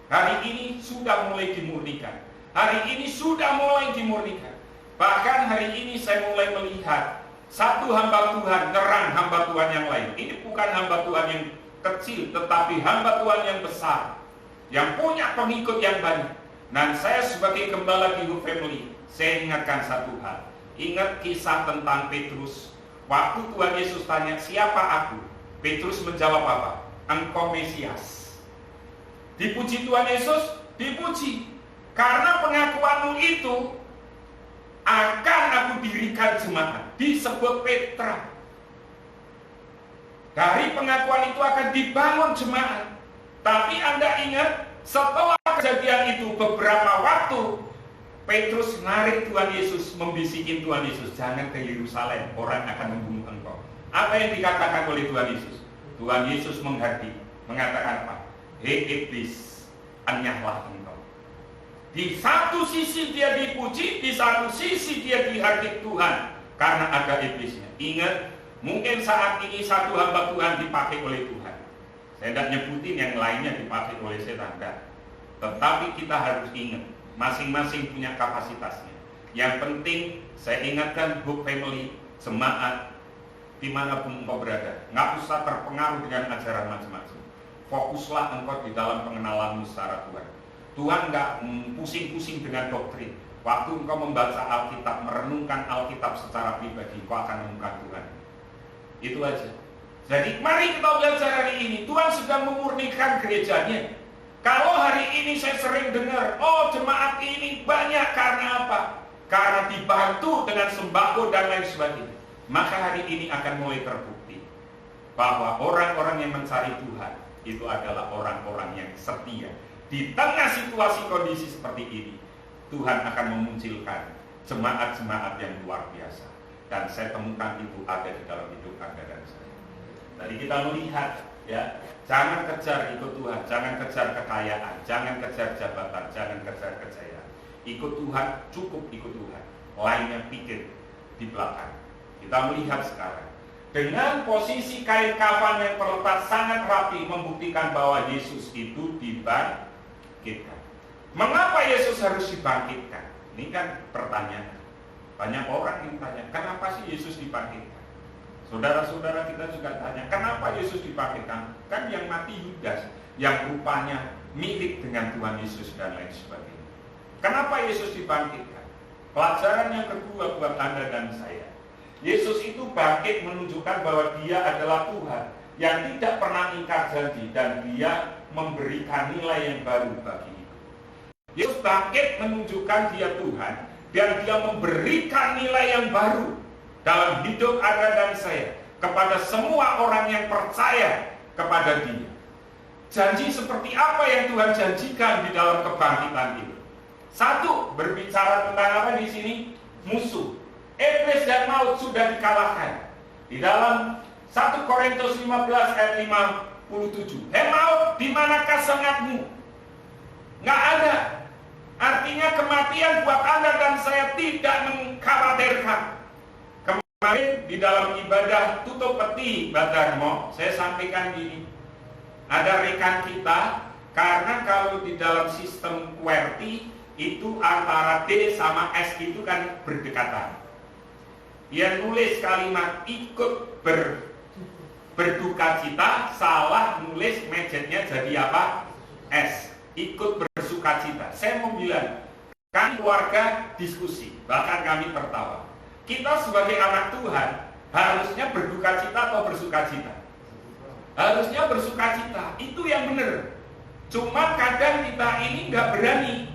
C: Hari ini sudah mulai dimurnikan. Hari ini sudah mulai dimurnikan. Bahkan hari ini saya mulai melihat satu hamba Tuhan nyerang hamba Tuhan yang lain. Ini bukan hamba Tuhan yang kecil, tetapi hamba Tuhan yang besar, yang punya pengikut yang banyak. Dan saya sebagai gembala di Hope Family, saya ingatkan satu hal. Ingat kisah tentang Petrus. Waktu Tuhan Yesus tanya, siapa aku? Petrus menjawab apa? Engkau Mesias. Dipuji Tuhan Yesus? Dipuji. Karena pengakuanmu itu, akan aku dirikan jemaat. Disebut Petra. Dari pengakuan itu akan dibangun jemaat. Tapi Anda ingat, setelah kejadian itu beberapa waktu, Petrus narik Tuhan Yesus, membisikin Tuhan Yesus, jangan ke Yerusalem, orang akan membunuh engkau. Apa yang dikatakan oleh Tuhan Yesus? Tuhan Yesus menghadap, mengatakan apa? Hei iblis, enyahlah engkau. Di satu sisi dia dipuji, di satu sisi dia dihardik Tuhan, karena ada iblisnya. Ingat, mungkin saat ini satu hamba Tuhan dipakai oleh Tuhan. Saya tidak nyebutin yang lainnya dipakai oleh setan. Tetapi kita harus ingat, masing-masing punya kapasitasnya. Yang penting, saya ingatkan Hope Family, jemaat, dimanapun engkau berada, nggak usah terpengaruh dengan ajaran macam-macam. Fokuslah engkau di dalam pengenalanmu secara Tuhan. Tuhan nggak pusing-pusing dengan doktrin. Waktu engkau membaca Alkitab, merenungkan Alkitab secara pribadi, engkau akan menemukan Tuhan. Itu aja. Jadi mari kita belajar hari ini. Tuhan sedang memurnikan gerejanya. Kalau hari ini saya sering dengar, oh jemaat ini banyak karena apa? Karena dibantu dengan sembako dan lain sebagainya. Maka hari ini akan mulai terbukti bahwa orang-orang yang mencari Tuhan itu adalah orang-orang yang setia. Di tengah situasi kondisi seperti ini, Tuhan akan memunculkan jemaat-jemaat yang luar biasa. Dan saya temukan itu ada di dalam hidup Anda dan saya. Tadi kita melihat, ya, jangan kejar ikut Tuhan, jangan kejar kekayaan, jangan kejar jabatan, jangan kejar kejayaan. Ikut Tuhan, cukup ikut Tuhan. Lainnya pikir di belakang. Kita melihat sekarang, dengan posisi kain kafan yang terletak sangat rapi, membuktikan bahwa Yesus itu dibangkitkan. Mengapa Yesus harus dibangkitkan? Ini kan pertanyaan. Banyak orang yang tanya, kenapa sih Yesus dibangkitkan? Saudara-saudara kita juga tanya, kenapa Yesus dibangkitkan? Kan yang mati Yudas, yang rupanya mirip dengan Tuhan Yesus dan lain sebagainya. Kenapa Yesus dibangkitkan? Pelajaran yang kedua buat Anda dan saya. Yesus itu bangkit menunjukkan bahwa dia adalah Tuhan yang tidak pernah ingkar janji dan dia memberikan nilai yang baru bagi hidup. Yesus bangkit menunjukkan dia Tuhan dan dia memberikan nilai yang baru dalam hidup Anda dan saya kepada semua orang yang percaya kepada dia. Janji seperti apa yang Tuhan janjikan di dalam kebangkitan itu? Satu, berbicara tentang apa di sini? Musuh. Iblis dan maut sudah dikalahkan. Di dalam 1 Korintus 15 ayat 57. Hei maut, di manakah sengatmu? Nggak ada. Artinya kematian buat Anda dan saya tidak mengkhawatirkan. Kemarin di dalam ibadah tutup peti Badarmo, saya sampaikan gini. ada rekan kita, karena kalau di dalam sistem QWERTY itu antara D sama S itu kan berdekatan. Dia nulis kalimat ikut berduka cita, salah nulis mejetnya jadi apa? S, ikut bersuka cita. Saya mau bilang, kan keluarga diskusi, bahkan kami tertawa. Kita sebagai anak Tuhan harusnya berduka cita atau bersuka cita? Harusnya bersuka cita, itu yang benar. Cuma kadang kita ini nggak berani.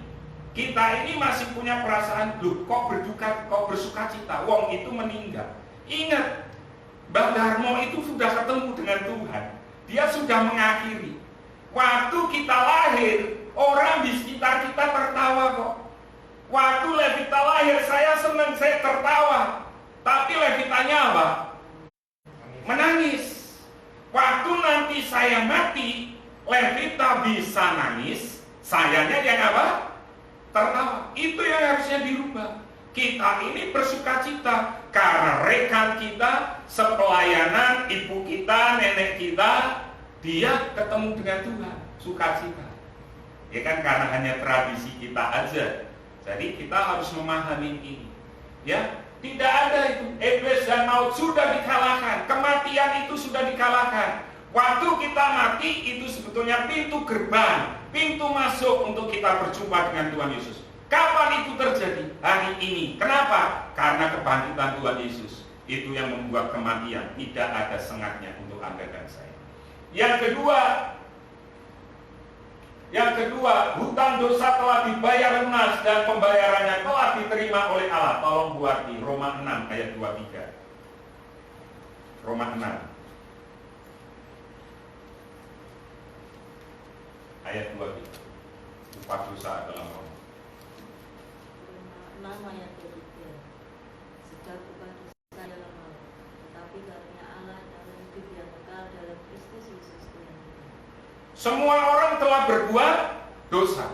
C: Kita ini masih punya perasaan, loh kok bersuka cita, wong itu meninggal. Ingat, Mbak Darmo itu sudah ketemu dengan Tuhan. Dia sudah mengakhiri. Waktu kita lahir, orang di sekitar kita tertawa kok. Waktu Levita lahir, saya senang, saya tertawa. Tapi Levitanya apa? Menangis. Waktu nanti saya mati, Levita bisa nangis, sayanya yang apa? Tertawa. Itu yang harusnya dirubah. Kita ini bersuka cita karena rekan kita, sepelayanan ibu kita, nenek kita, dia ketemu dengan Tuhan, sukacita. Ya kan, karena hanya tradisi kita aja. Jadi kita harus memahami ini. Ya, tidak ada itu. Iblis dan maut sudah dikalahkan, kematian itu sudah dikalahkan. Waktu kita mati itu sebetulnya pintu gerbang, pintu masuk untuk kita berjumpa dengan Tuhan Yesus. Kapan itu terjadi? Hari ini. Kenapa? Karena kebangkitan Tuhan Yesus. Itu yang membuat kematian tidak ada sengatnya untuk Anda dan saya. Yang kedua, hutang dosa telah dibayar lunas dan pembayarannya telah diterima oleh Allah. Tolong buat di Roma 6 ayat 23. Roma 6 ayat 23. Upah dosa adalah maut.
A: Roma 6 ayat 23. Sebab upah dosa adalah maut, tetapi karunia Allah adalah hidup yang kekal dalam Kristus Yesus Tuhan kita.
C: Semua orang telah berbuat dosa.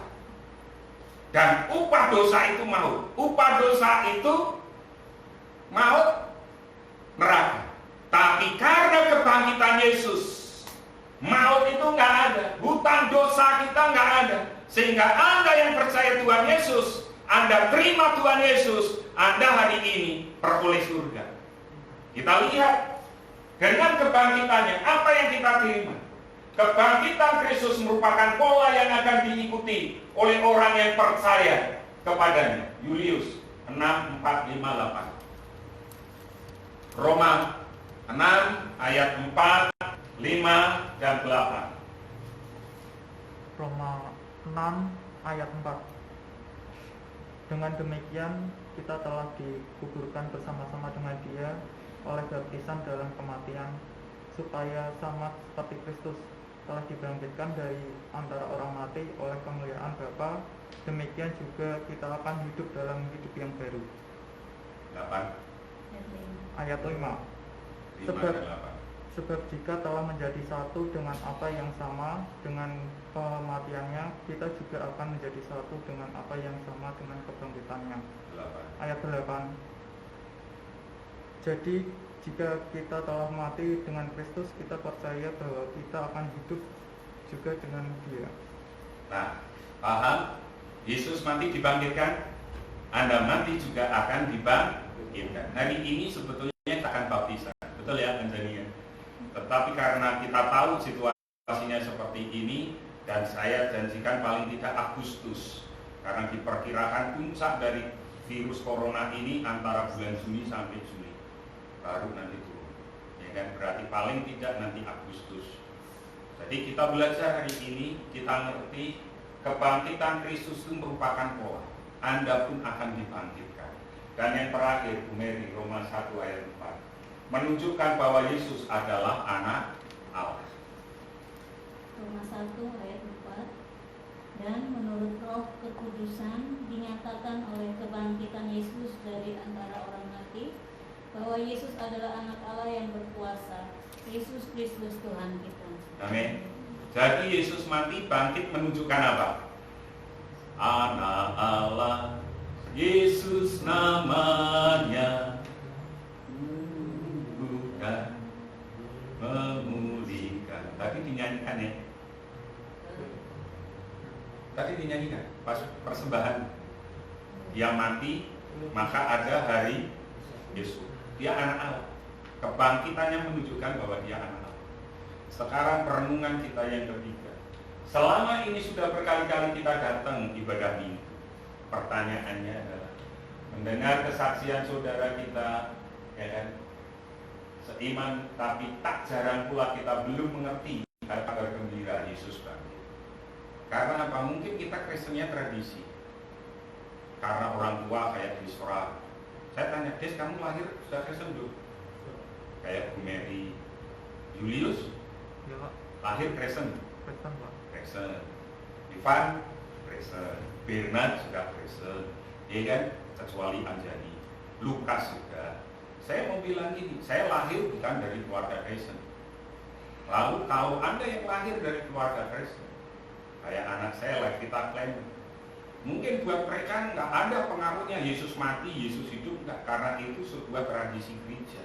C: Dan upah dosa itu maut. Upah dosa itu maut, neraka. Tapi karena kebangkitan Yesus, maut itu nggak ada. Hutang dosa kita nggak ada. Sehingga Anda yang percaya Tuhan Yesus, Anda terima Tuhan Yesus, Anda hari ini peroleh surga. Kita lihat dengan kebangkitannya, apa yang kita terima? Kebangkitan Kristus merupakan pola yang akan diikuti oleh orang yang percaya kepadanya. Yulius 6, 4, 5, 8. Roma 6 ayat 4, 5, dan 8.
E: Roma 6 ayat 4. Dengan demikian kita telah dikuburkan bersama-sama dengan Dia oleh baptisan dalam kematian, supaya sama seperti Kristus telah dibangkitkan dari antara orang mati oleh kemuliaan Bapa, demikian juga kita akan hidup dalam hidup yang baru.
C: 8.
E: Ayat 5.
C: 5 dan 8.
E: Sebab jika telah menjadi satu dengan apa yang sama dengan kematiannya, kita juga akan menjadi satu dengan apa yang sama dengan kebangkitannya.
C: 8.
E: Ayat 8. Jadi jika kita telah mati dengan Kristus, kita percaya bahwa kita akan hidup juga dengan Dia.
C: Nah, paham? Yesus mati dibangkitkan, Anda mati juga akan dibangkitkan. Hari ini sebetulnya akan baptisan, betul ya Anjania? Tetapi karena kita tahu situasinya seperti ini, dan saya janjikan paling tidak Agustus, karena diperkirakan puncak dari virus corona ini antara bulan Juni sampai Juli, baru nanti turun. Ya kan? Berarti paling tidak nanti Agustus. Jadi kita belajar hari ini, kita ngerti kebangkitan Kristus itu merupakan pola. Anda pun akan dibangkitkan. Dan yang terakhir, Bu Mary, Roma 1 ayat 4. Menunjukkan bahwa Yesus adalah anak Allah.
A: Roma 1 ayat 4. Dan menurut Roh Kekudusan dinyatakan oleh kebangkitan Yesus dari antara orang mati, bahwa Yesus adalah anak Allah yang berkuasa, Yesus Kristus Tuhan kita.
C: Amin. Jadi Yesus mati bangkit menunjukkan apa? Anak Allah, Yesus namanya, bukan memulihkan. Tadi dinyanyikan ya. menyanyikan pas persembahan. Dia mati, maka ada hari Yesus. Dia anak Allah. Kebangkitannya menunjukkan bahwa dia anak Allah. Sekarang perenungan kita yang ketiga. Selama ini sudah berkali-kali kita datang ibadah minggu. Pertanyaannya adalah mendengar kesaksian saudara kita, ya kan, seiman, tapi tak jarang pula kita belum mengerti kabar gembira Yesus bangkit. Karena apa? Mungkin kita Kristennya tradisi. Karena orang tua kayak di Sora. Saya tanya, Des, kamu lahir sudah Kristen belum? Kayak Bu Mary, Julius,
E: Ya Pak,
C: lahir Kristen.
E: Kristen Pak.
C: Kristen. Ivan, Kristen. Bernard sudah Kristen. Ya kan? Kecuali Anjani. Lukas juga. Saya mau bilang ini, saya lahir bukan dari keluarga Kristen. Lalu kalau Anda yang lahir dari keluarga Kristen, kayak anak saya lah, kita klaim, mungkin buat mereka nggak ada pengaruhnya Yesus mati, Yesus hidup, nggak, karena itu sebuah tradisi gereja.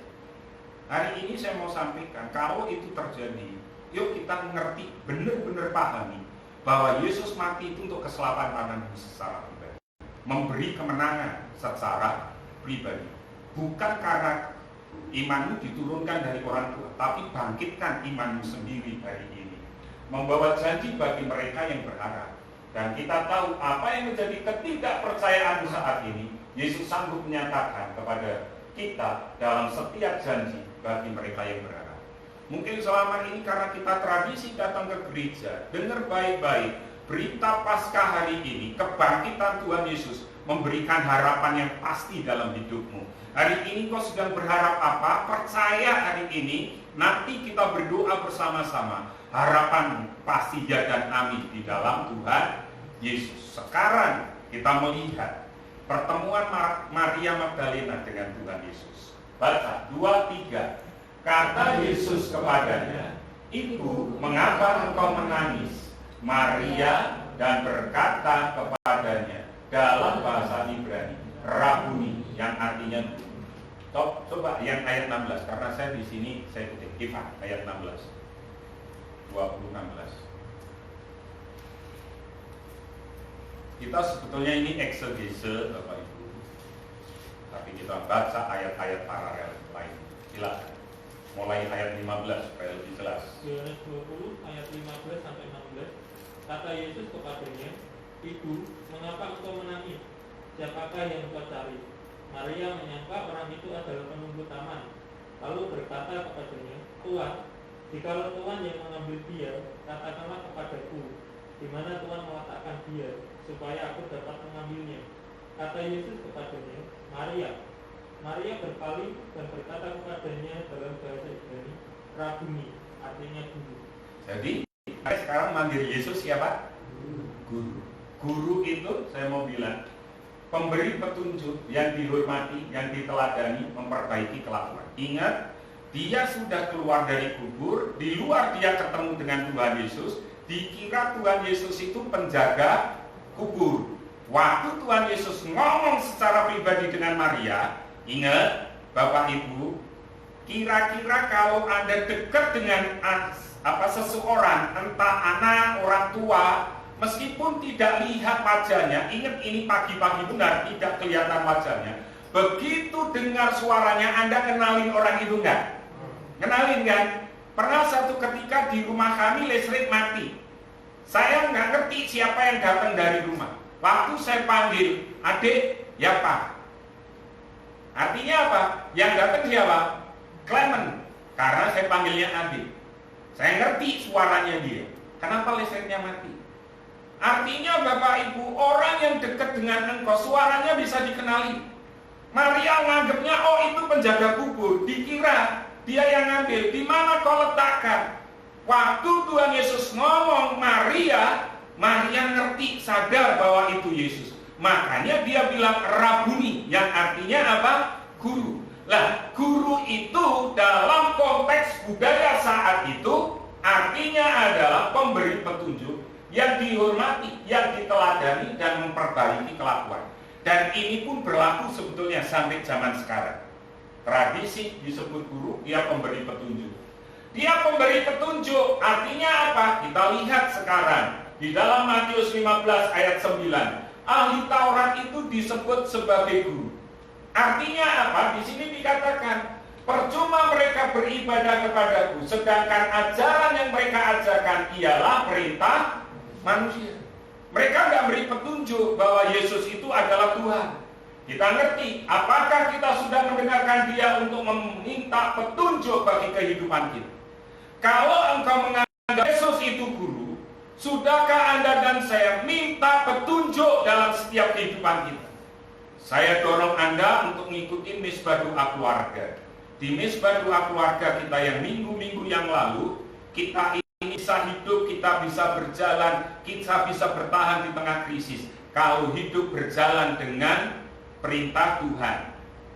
C: Hari ini saya mau sampaikan, kalau itu terjadi, yuk kita mengerti, benar-benar pahami bahwa Yesus mati itu untuk keselamatanmu secara pribadi, memberi kemenangan secara pribadi, bukan karena imanmu diturunkan dari orang tua, tapi bangkitkan imanmu sendiri hari ini, membawa janji bagi mereka yang berharap. Dan kita tahu apa yang menjadi ketidakpercayaanmu saat ini, Yesus sanggup menyatakan kepada kita dalam setiap janji bagi mereka yang berharap. Mungkin selama ini karena kita tradisi datang ke gereja, dengar baik-baik berita Paskah hari ini, kebangkitan Tuhan Yesus memberikan harapan yang pasti dalam hidupmu. Hari ini kau sedang berharap apa? Percaya hari ini, nanti kita berdoa bersama-sama. Harapan pasti ya dan amin di dalam Tuhan Yesus. Sekarang kita melihat pertemuan Maria Magdalena dengan Tuhan Yesus. Baca 2-3. Kata Yesus kepadanya, "Ibu, mengapa engkau menangis?" Maria dan berkata kepadanya dalam bahasa Ibrani, Rabuni, yang artinya guru. Coba yang ayat 16, karena saya di sini saya kutip Ivan ayat 16. 20-16. Kita sebetulnya ini eksegese Bapak Ibu, tapi kita baca ayat-ayat paralel lain. Silakan. Mulai ayat 15 supaya lebih jelas.
F: Yohanes 20 ayat 15 sampai 16. Kata Yesus kepadanya, "Ibu, mengapa engkau menangis? Siapakah yang engkau cari?" Maria menyangka orang itu adalah penunggu taman, lalu berkata kepadanya, "Tuhan, jikalau Tuhan yang mengambil dia, katakanlah kepadaku, di mana Tuhan meletakkan dia, supaya aku dapat mengambilnya." Kata Yesus kepadanya, "Maria." Maria berpaling dan berkata kepadanya dalam bahasa Ibrani, Rabuni, artinya guru.
C: Jadi, sekarang manggil Yesus siapa? Guru. Guru itu saya mau bilang, pemberi petunjuk yang dihormati, yang diteladani, memperbaiki kelakuan. Ingat, dia sudah keluar dari kubur, di luar dia ketemu dengan Tuhan Yesus, dikira Tuhan Yesus itu penjaga kubur. Waktu Tuhan Yesus ngomong secara pribadi dengan Maria, ingat Bapak Ibu, kira-kira kalau Anda dekat dengan seseorang, entah anak, orang tua, meskipun tidak lihat wajahnya, ingat ini pagi-pagi benar, tidak kelihatan wajahnya, begitu dengar suaranya, Anda kenalin orang itu enggak? Kenalin kan? Pernah satu ketika di rumah kami listrik mati. Saya nggak ngerti siapa yang datang dari rumah. Waktu saya panggil, "Adik," "Ya Pak." Artinya apa? Yang datang siapa? Clement. Karena saya panggilnya adik. Saya ngerti suaranya dia. Kenapa listriknya mati? Artinya Bapak Ibu, orang yang dekat dengan engkau, suaranya bisa dikenali. Maria nganggapnya, oh itu penjaga kubur. Dikira dia yang ngambil. Di mana kau letakkan? Waktu Tuhan Yesus ngomong Maria ngerti, sadar bahwa itu Yesus. Makanya dia bilang Rabuni, yang artinya apa? Guru. Lah, guru itu dalam konteks budaya saat itu artinya adalah pemberi petunjuk yang dihormati, yang diteladani dan memperbaiki kelakuan. Dan ini pun berlaku sebetulnya sampai zaman sekarang. Tradisi disebut guru, dia pemberi petunjuk. Dia pemberi petunjuk, artinya apa? Kita lihat sekarang Di dalam Matius 15 ayat 9, ahli Taurat itu disebut sebagai guru. Artinya apa? Di sini dikatakan, percuma mereka beribadah kepadaku, sedangkan ajaran yang mereka ajarkan ialah perintah manusia. Mereka nggak beri petunjuk bahwa Yesus itu adalah Tuhan. Kita ngerti, apakah kita sudah mendengarkan Dia untuk meminta petunjuk bagi kehidupan kita? Kalau engkau menganggap Yesus itu guru, sudahkah Anda dan saya minta petunjuk dalam setiap kehidupan kita? Saya dorong Anda untuk mengikuti misbah doa keluarga. Di misbah doa keluarga kita yang minggu-minggu yang lalu, kita ini bisa hidup, kita bisa berjalan, kita bisa bertahan di tengah krisis. Kalau hidup berjalan dengan perintah Tuhan.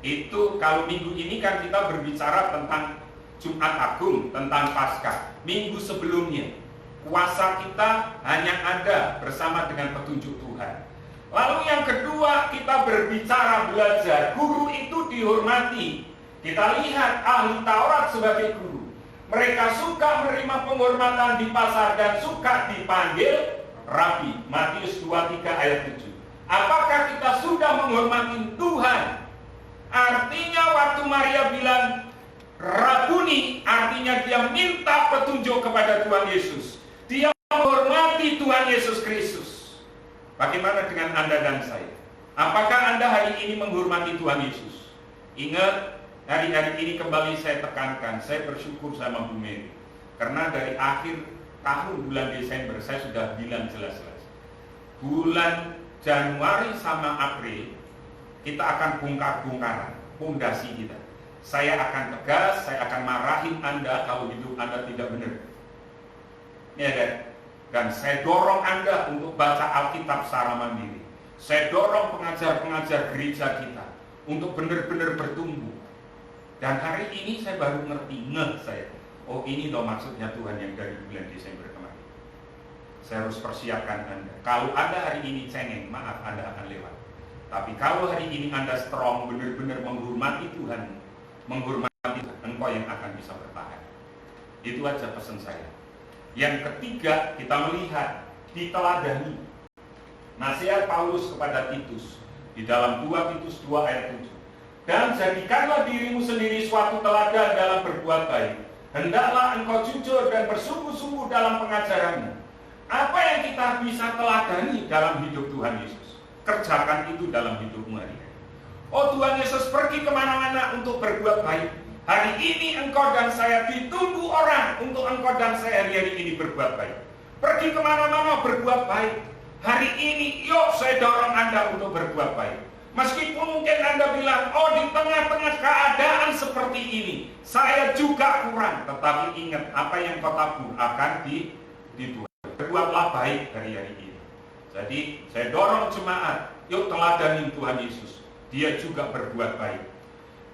C: Itu kalau minggu ini kan kita berbicara tentang Jumat Agung, tentang Paskah. Minggu sebelumnya, kuasa kita hanya ada bersama dengan petunjuk Tuhan. Lalu yang kedua, kita berbicara belajar. Guru itu dihormati. Kita lihat ahli Taurat sebagai guru. Mereka suka menerima penghormatan di pasar dan suka dipanggil Rabi. Matius 23 ayat 7. Apakah kita sudah menghormati Tuhan? Artinya waktu Maria bilang Rabuni, artinya dia minta petunjuk kepada Tuhan Yesus. Dia menghormati Tuhan Yesus Kristus. Bagaimana dengan Anda dan saya? Apakah Anda hari ini menghormati Tuhan Yesus? Ingat, hari-hari ini kembali saya tekankan, saya bersyukur sama Bu Mary. Karena dari akhir tahun bulan Desember saya sudah bilang jelas-jelas. Bulan Januari sama April kita akan bongkar-bongkaran pondasi kita. Saya akan tegas, saya akan marahin Anda kalau hidup Anda tidak benar. Ya kan? Dan saya dorong Anda untuk baca Alkitab secara mandiri. Saya dorong pengajar-pengajar gereja kita untuk benar-benar bertumbuh. Dan hari ini saya baru ngerti, saya. Oh, ini loh maksudnya Tuhan yang dari bulan Desember kemarin. Saya harus persiapkan Anda. Kalau Anda hari ini cengeng, maaf, Anda akan lewat. Tapi kalau hari ini Anda strong, benar-benar menghormati Tuhan, menghormati Tuhan, engkau yang akan bisa bertahan. Itu aja pesan saya. Yang ketiga, kita melihat diteladani. Nasihat Paulus kepada Titus di dalam 2 Titus 2 ayat 7. Dan jadikanlah dirimu sendiri suatu teladan dalam berbuat baik. Hendaklah engkau jujur dan bersungguh-sungguh dalam pengajaranmu. Apa yang kita bisa teladani dalam hidup Tuhan Yesus? Kerjakan itu dalam hidupmu hari ini. Oh, Tuhan Yesus pergi kemana-mana untuk berbuat baik. Hari ini engkau dan saya ditunggu orang untuk engkau dan saya hari ini berbuat baik. Pergi kemana-mana berbuat baik. Hari ini, yuk saya dorong Anda untuk berbuat baik. Meskipun mungkin Anda bilang, oh di tengah-tengah keadaan seperti ini, saya juga kurang. Tetapi ingat, apa yang kau tabur akan dibuat. Berbuatlah baik hari-hari ini. Jadi, saya dorong jemaat, yuk teladani Tuhan Yesus. Dia juga berbuat baik.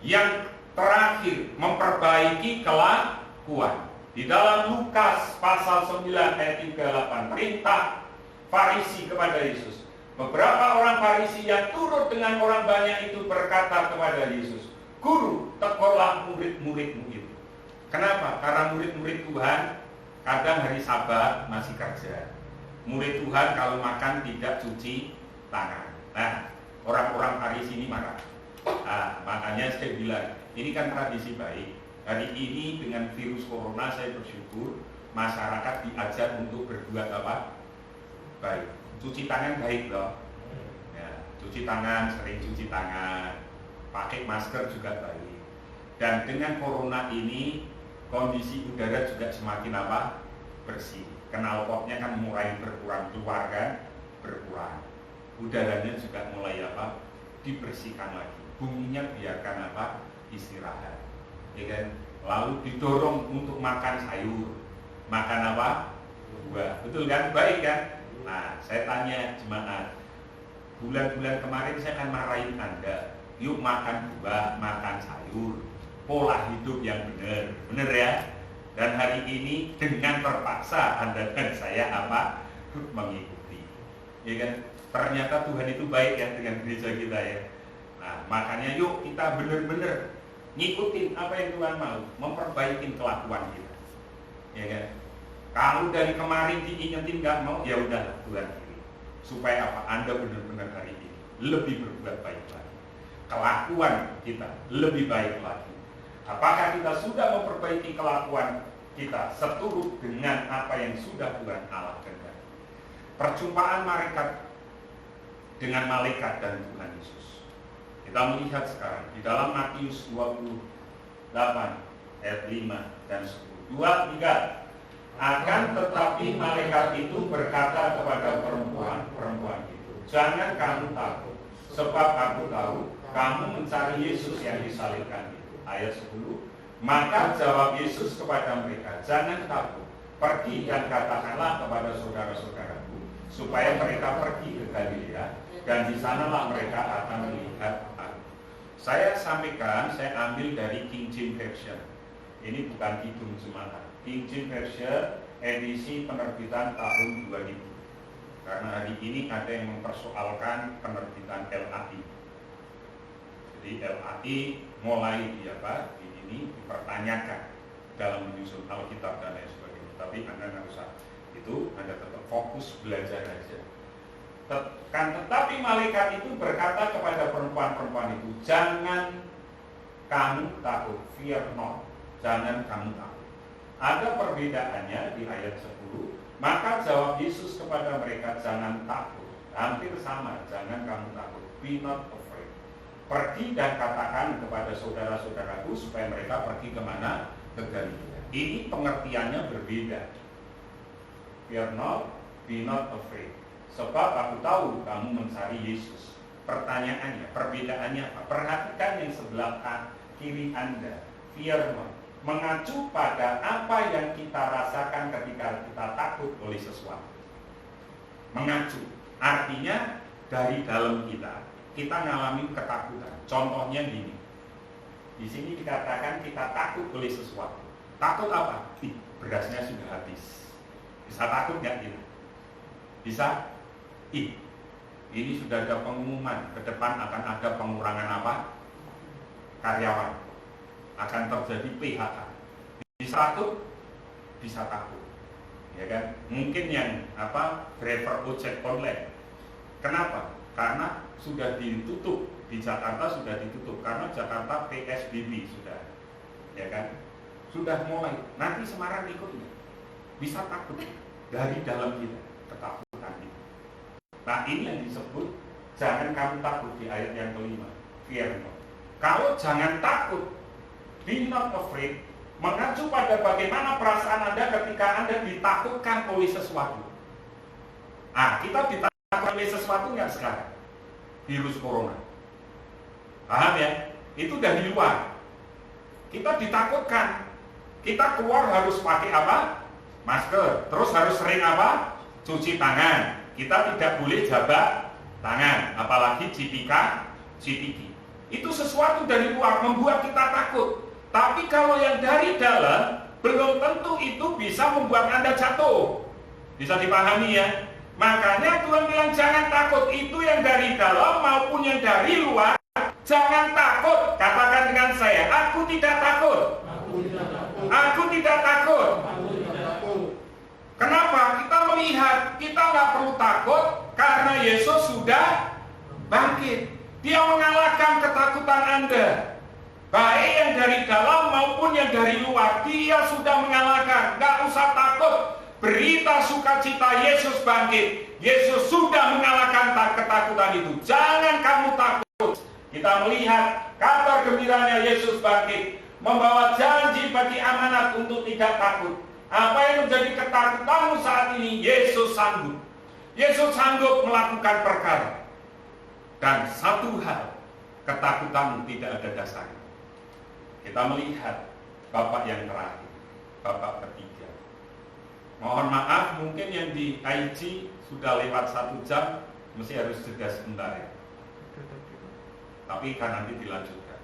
C: Yang terakhir, memperbaiki kelakuan. Di dalam Lukas pasal 9 ayat 38, perintah Farisi kepada Yesus. Beberapa orang Farisi yang turut dengan orang banyak itu berkata kepada Yesus, Guru, tegurlah murid-muridmu itu. Kenapa? Karena murid-murid Tuhan kadang hari Sabat masih kerja. Murid Tuhan kalau makan tidak cuci tangan. Nah, orang-orang Farisi ini marah. Nah, makanya saya bilang, ini kan tradisi baik. Hari ini dengan virus corona saya bersyukur masyarakat diajak untuk berbuat apa? Baik. Cuci tangan baik loh. Ya, cuci tangan, sering cuci tangan. Pakai masker juga baik. Dan dengan corona ini kondisi udara juga semakin apa? Bersih. Knalpotnya kan mulai berkurang, keluar kan? Berkurang. Udaranya juga mulai apa? Dibersihkan lagi. Buminya biarkan apa? Istirahat. Ya kan? Lalu didorong untuk makan sayur. Makan apa? Buah. Betul kan? Baik kan? Nah, saya tanya jemaat, bulan-bulan kemarin saya akan marahin Anda, yuk makan buah, makan sayur, pola hidup yang benar ya. Dan hari ini dengan terpaksa Anda dan saya apa? Mengikuti. Ya kan? Ternyata Tuhan itu baik ya dengan gereja kita ya. Nah, makanya yuk kita benar-benar ngikutin apa yang Tuhan mau, memperbaiki kelakuan kita. Ya kan? Kalau dari kemarin diingetin nggak mau, ya udahlah Tuhan pilih. Supaya apa? Anda benar-benar hari ini lebih berbuat baik lagi. Kelakuan kita lebih baik lagi. Apakah kita sudah memperbaiki kelakuan kita seturut dengan apa yang sudah Tuhan Allah kehendaki? Perjumpaan dengan malaikat dan Tuhan Yesus. Kita melihat sekarang di dalam Matius 28 ayat 5 dan 10. 2, 3. Akan tetapi malaikat itu berkata kepada perempuan itu, jangan kamu takut, sebab aku tahu kamu mencari Yesus yang disalibkan itu. Ayat 10. Maka jawab Yesus kepada mereka, jangan takut, pergi dan katakanlah kepada saudara-saudaraku supaya mereka pergi ke Galilea, dan di sanalah mereka akan melihat aku. Saya sampaikan, saya ambil dari King James Version. Ini bukan Kidung semata. King James Version edisi penerbitan tahun 2000. Karena hari ini ada yang mempersoalkan penerbitan LAI. Jadi LAI mulai dipertanyakan dalam menyusun Alkitab dan lain sebagainya. Tapi Anda nggak usah itu, Anda tetap fokus belajar aja. Tetapi malaikat itu berkata kepada perempuan-perempuan itu, jangan kamu takut, fear not, jangan kamu takut. Ada perbedaannya di ayat 10. Maka jawab Yesus kepada mereka, jangan takut. Hampir sama, jangan kamu takut, be not afraid. Pergi dan katakan kepada saudara-saudaraku supaya mereka pergi kemana? Ke Galilea. Ini pengertiannya berbeda. Fear not, be not afraid. Sebab aku tahu kamu mencari Yesus. Pertanyaannya, perbedaannya apa? Perhatikan yang sebelah kiri Anda. Fear not, mengacu pada apa yang kita rasakan ketika kita takut oleh sesuatu. Mengacu, artinya dari dalam kita ngalami ketakutan. Contohnya gini, di sini dikatakan kita takut oleh sesuatu. Takut apa? Berasnya sudah habis. Bisa takut nggak kita? Bisa? Ini sudah ada pengumuman, ke depan akan ada pengurangan apa? Karyawan. Akan terjadi PHK. Bisa takut? Bisa takut. Ya kan? Mungkin yang driver ojek online. Kenapa? Karena sudah ditutup. Di Jakarta sudah ditutup karena Jakarta PSBB sudah. Ya kan? Sudah mulai. Nanti Semarang ikutnya. Bisa takut dari dalam kita, ketakutan itu. Nah, ini yang disebut jangan kamu takut di ayat yang kelima. Fear not. Kalau jangan takut, be not afraid, mengacu pada bagaimana perasaan Anda ketika Anda ditakutkan oleh sesuatu. Kita ditakutkan oleh sesuatu nggak sekarang? Virus corona. Paham ya? Itu dari luar. Kita ditakutkan. Kita keluar harus pakai apa? Masker. Terus harus sering apa? Cuci tangan. Kita tidak boleh jabat tangan, apalagi cipiki. Itu sesuatu dari luar membuat kita takut. Tapi kalau yang dari dalam, belum tentu itu bisa membuat Anda jatuh. Bisa dipahami ya? Makanya Tuhan bilang jangan takut. Itu yang dari dalam maupun yang dari luar. Jangan takut. Katakan dengan saya, aku tidak takut. Aku tidak takut. Kenapa? Kita melihat, kita nggak perlu takut karena Yesus sudah bangkit. Dia mengalahkan ketakutan Anda. Baik yang dari dalam maupun yang dari luar, dia sudah mengalahkan. Nggak usah takut. Berita sukacita Yesus bangkit. Yesus sudah mengalahkan ketakutan itu. Jangan kamu takut. Kita melihat kabar gembiranya Yesus bangkit, membawa janji bagi amanat untuk tidak takut. Apa yang menjadi ketakutanmu saat ini? Yesus sanggup. Yesus sanggup melakukan perkara. Dan satu hal, ketakutanmu tidak ada dasarnya. Kita melihat Bapak yang terakhir, Bapak ketiga. Mohon maaf, mungkin yang di IG sudah lewat 1 jam, mesti harus jeda sebentar ya. Tapi kan nanti dilanjutkan.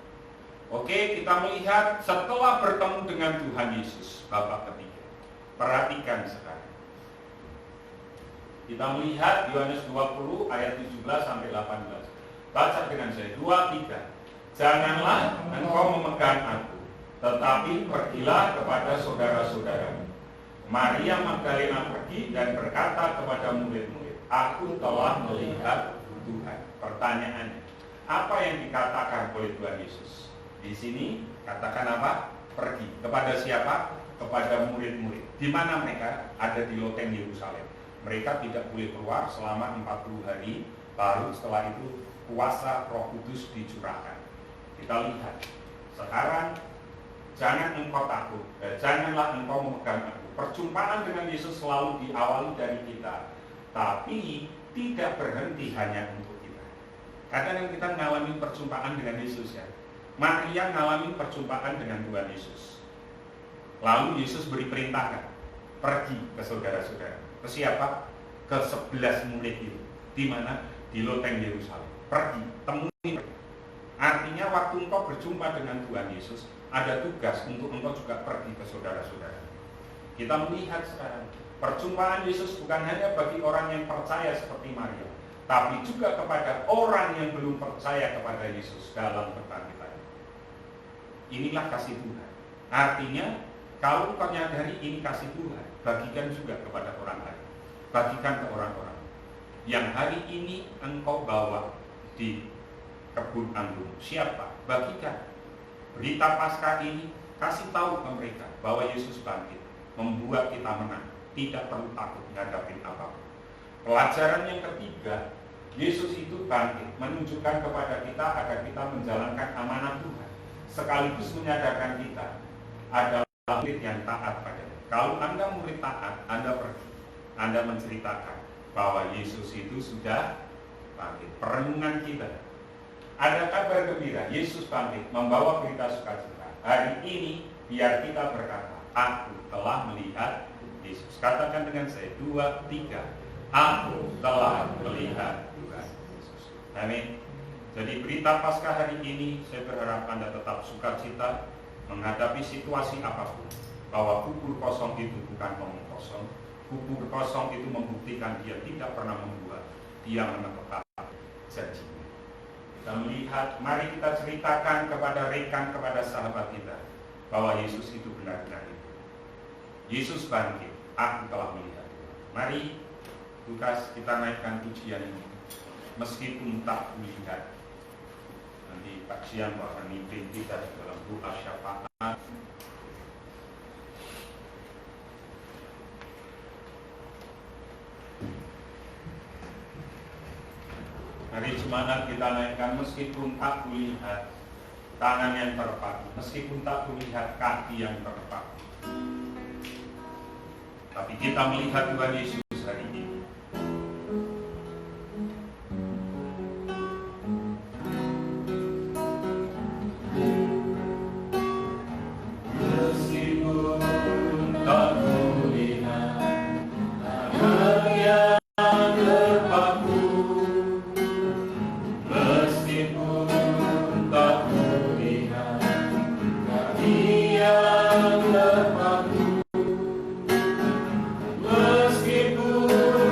C: Oke, kita melihat setelah bertemu dengan Tuhan Yesus, Bapak ketiga. Perhatikan sekarang. Kita melihat Yohanes 20 ayat 17 sampai 18. Baca dengan saya. 2, 3. Janganlah engkau memegang aku, tetapi pergilah kepada saudara-saudaramu. Maria Magdalena pergi dan berkata kepada murid-murid, "Aku telah melihat Tuhan." Pertanyaannya, apa yang dikatakan oleh Tuhan Yesus? Di sini katakan apa? Pergi. Kepada siapa? Kepada murid-murid. Di mana mereka? Ada di loteng Yerusalem. Mereka tidak boleh keluar selama 40 hari, baru setelah itu kuasa Roh Kudus dicurahkan. Kita lihat. Sekarang jangan engkau takut, janganlah engkau memegang aku. Perjumpaan dengan Yesus selalu diawali dari kita, tapi tidak berhenti hanya untuk kita. Kadang kita ngalamin perjumpaan dengan Yesus ya. Maria ngalamin perjumpaan dengan Tuhan Yesus. Lalu Yesus beri perintah, pergi ke saudara-saudara. Ke siapa? Ke 11 murid itu. Di mana? Di loteng Yerusalem. Pergi, temui mereka. Artinya waktu engkau berjumpa dengan Tuhan Yesus, ada tugas untuk engkau juga pergi ke saudara-saudara. Kita melihat sekarang, perjumpaan Yesus bukan hanya bagi orang yang percaya seperti Maria, tapi juga kepada orang yang belum percaya kepada Yesus dalam kebangkitan. Inilah kasih Tuhan. Artinya, kalau engkau nyadari ini kasih Tuhan, bagikan juga kepada orang lain. Bagikan ke orang-orang yang hari ini engkau bawa di kebun anggur. Siapa? Bagikan. Berita Paskah ini kasih tahu ke mereka bahwa Yesus bangkit, membuat kita menang, tidak perlu takut menghadapi apapun. Pelajaran yang ketiga, Yesus itu bangkit, menunjukkan kepada kita agar kita menjalankan amanat Tuhan, sekaligus menyadarkan kita adalah murid yang taat padanya. Kalau Anda murid taat, Anda pergi, Anda menceritakan bahwa Yesus itu sudah bangkit. Perenungan kita, ada kabar gembira, Yesus bangkit, membawa berita sukacita. Hari ini biar kita berkata, aku telah melihat Yesus. Katakan dengan saya, 2, 3. Aku telah melihat Tuhan Yesus. Amin. Jadi berita Paskah hari ini, saya berharap Anda tetap sukacita menghadapi situasi apapun. Bahwa kubur kosong itu bukan omong kosong. Kubur kosong itu membuktikan dia tidak pernah membuat, dia menetapkan janjinya. Kita melihat, mari kita ceritakan kepada rekan, kepada sahabat kita, bahwa Yesus itu benar-benar itu. Yesus bangkit, aku telah melihat. Mari Lukas, kita naikkan pujian ini, meskipun tak kulihat. Nanti Pak Sian akan memimpin kita dalam doa syafaat. Hari Jumat kita naikkan, meskipun tak kulihat tangan yang terpaku, meskipun tak kulihat kaki yang terpaku, tapi kita melihat Tuhan Yesus hari ini. Meskipun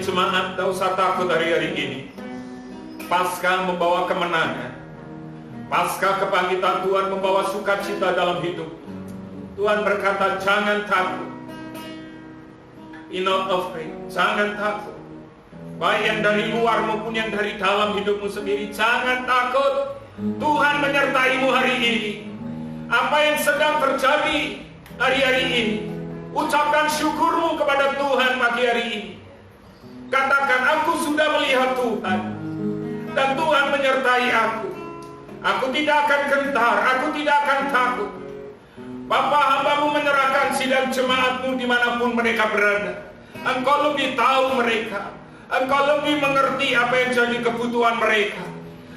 C: jemaat, tak usah takut hari-hari ini. Paskah membawa kemenangan. Paskah kebangkitan Tuhan membawa sukacita dalam hidup. Tuhan berkata, jangan takut. Be not afraid. Jangan takut. Baik yang dari luar maupun yang dari dalam hidupmu sendiri, jangan takut. Tuhan menyertaimu hari ini. Apa yang sedang terjadi hari-hari ini, ucapkan syukurmu kepada Tuhan pagi hari ini. Katakan, aku sudah melihat Tuhan, dan Tuhan menyertai aku. Aku tidak akan gentar, aku tidak akan takut. Bapa, hambamu menyerahkan sidang jemaatmu dimanapun mereka berada. Engkau lebih tahu mereka, Engkau lebih mengerti apa yang jadi kebutuhan mereka.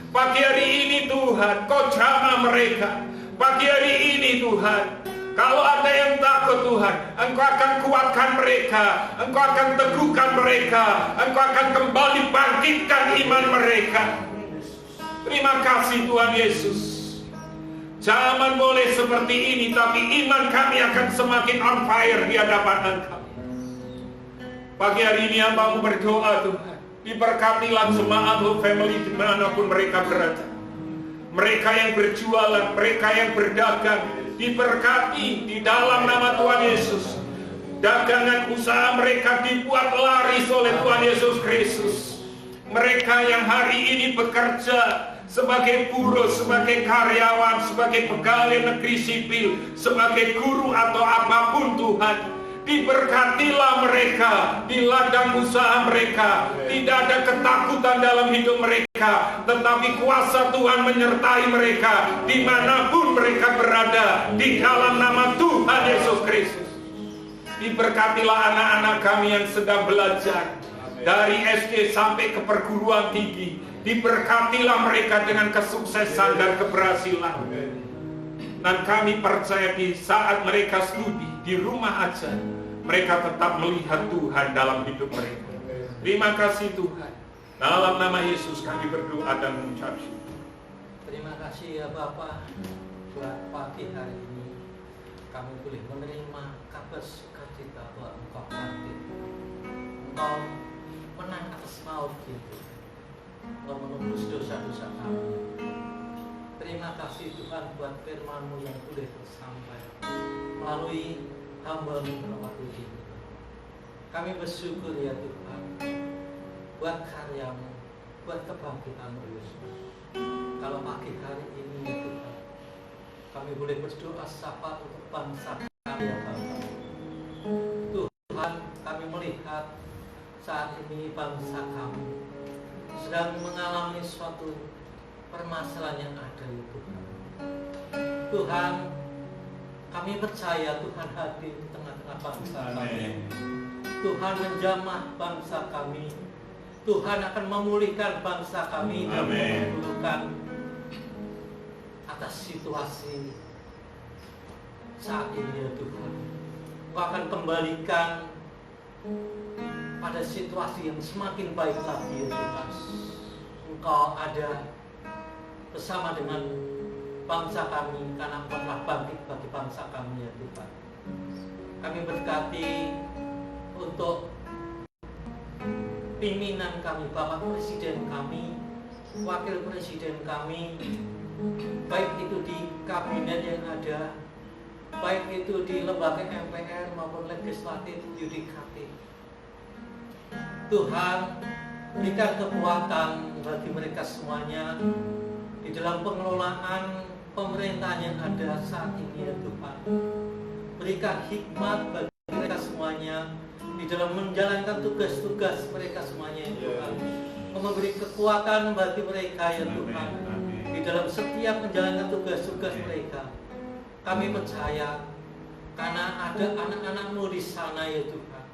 C: Pagi hari ini Tuhan, Kau jamah mereka. Pagi hari ini Tuhan, kalau ada yang takut Tuhan, Engkau akan kuatkan mereka, Engkau akan teguhkan mereka, Engkau akan kembali bangkitkan iman mereka. Terima kasih Tuhan Yesus. Zaman boleh seperti ini, tapi iman kami akan semakin on fire di hadapan Engkau. Pagi hari ini hambamu berdoa Tuhan, diberkatilah jemaat Hope Family dimanapun mereka berada. Mereka yang berjualan, mereka yang berdagang, diberkati di dalam nama Tuhan Yesus. Dagangan usaha mereka dibuat laris oleh Tuhan Yesus Kristus. Mereka yang hari ini bekerja sebagai buruh, sebagai karyawan, sebagai pegawai negeri sipil, sebagai guru atau apapun Tuhan, diberkatilah mereka di ladang usaha mereka. Tidak ada ketakutan dalam hidup mereka, tetapi kuasa Tuhan menyertai mereka dimanapun mereka berada, di dalam nama Tuhan Yesus Kristus. Diberkatilah anak-anak kami yang sedang belajar dari SD sampai ke perguruan tinggi. Diberkatilah mereka dengan kesuksesan dan keberhasilan. Dan kami percaya di saat mereka studi di rumah aja, mereka tetap melihat Tuhan dalam hidup mereka. Terima kasih Tuhan. Dalam nama Yesus kami berdoa dan mengucap syukur.
D: Terima kasih ya Bapak, buat pagi hari ini kami boleh menerima kabar sukacita bahwa Engkau bangkit, Engkau menang atas maut itu, Engkau menembus dosa-dosa kami. Terima kasih Tuhan buat firman-Mu yang boleh tersampaikan melalui hamba-Mu waktu ini. Kami bersyukur ya Tuhan buat karya-Mu, buat kebangkitan-Mu Yesus. Kalau pagi hari ini ya Tuhan, kami boleh berdoa sapa untuk bangsa kami ya Bapak. Tuhan, kami melihat saat ini bangsa kami sedang mengalami suatu permasalahan yang ada ya Tuhan. Tuhan, kami percaya Tuhan hadir di tengah-tengah bangsa kami. Tuhan menjamah bangsa kami. Tuhan akan memulihkan bangsa kami dan mengumpulkan atas situasi saat ini ya Tuhan. Engkau akan kembalikan pada situasi yang semakin baik lagi ya Tuhan. Engkau ada bersama dengan bangsa kami karena Engkau telah bangkit bagi bangsa kami ya Tuhan. Kami berkati untuk pimpinan kami, Bapak Presiden kami, Wakil Presiden kami, baik itu di kabinet yang ada, baik itu di lembaga MPR maupun legislatif, yudikatif. Tuhan, berikan kekuatan bagi mereka semuanya di dalam pengelolaan pemerintahan yang ada saat ini ya Tuhan. Berikan hikmat bagi mereka semuanya di dalam menjalankan tugas-tugas mereka semuanya ya Tuhan. Memberi kekuatan bagi mereka ya Tuhan di dalam setiap menjalankan tugas-tugas mereka. Kami percaya karena ada anak-anak-Mu di sana ya Tuhan,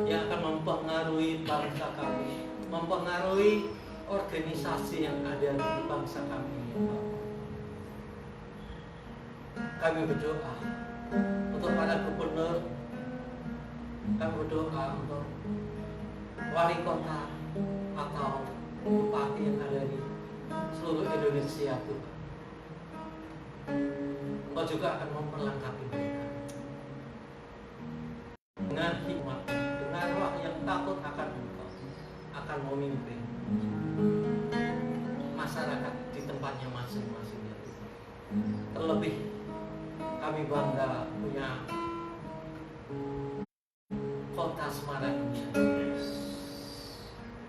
D: yang akan mempengaruhi bangsa kami, mempengaruhi organisasi yang ada di bangsa kami ya Tuhan. Kami berdoa untuk para gubernur, kami berdoa untuk wali kota atau bupati yang ada di seluruh Indonesia Tuhan. Engkau juga akan memperlengkapi mereka dengan hikmat, dengan roh yang takut akan memimpin masyarakat di tempatnya masing-masing ya Tuhan. Terlebih kami bangga punya kota Semarang ini.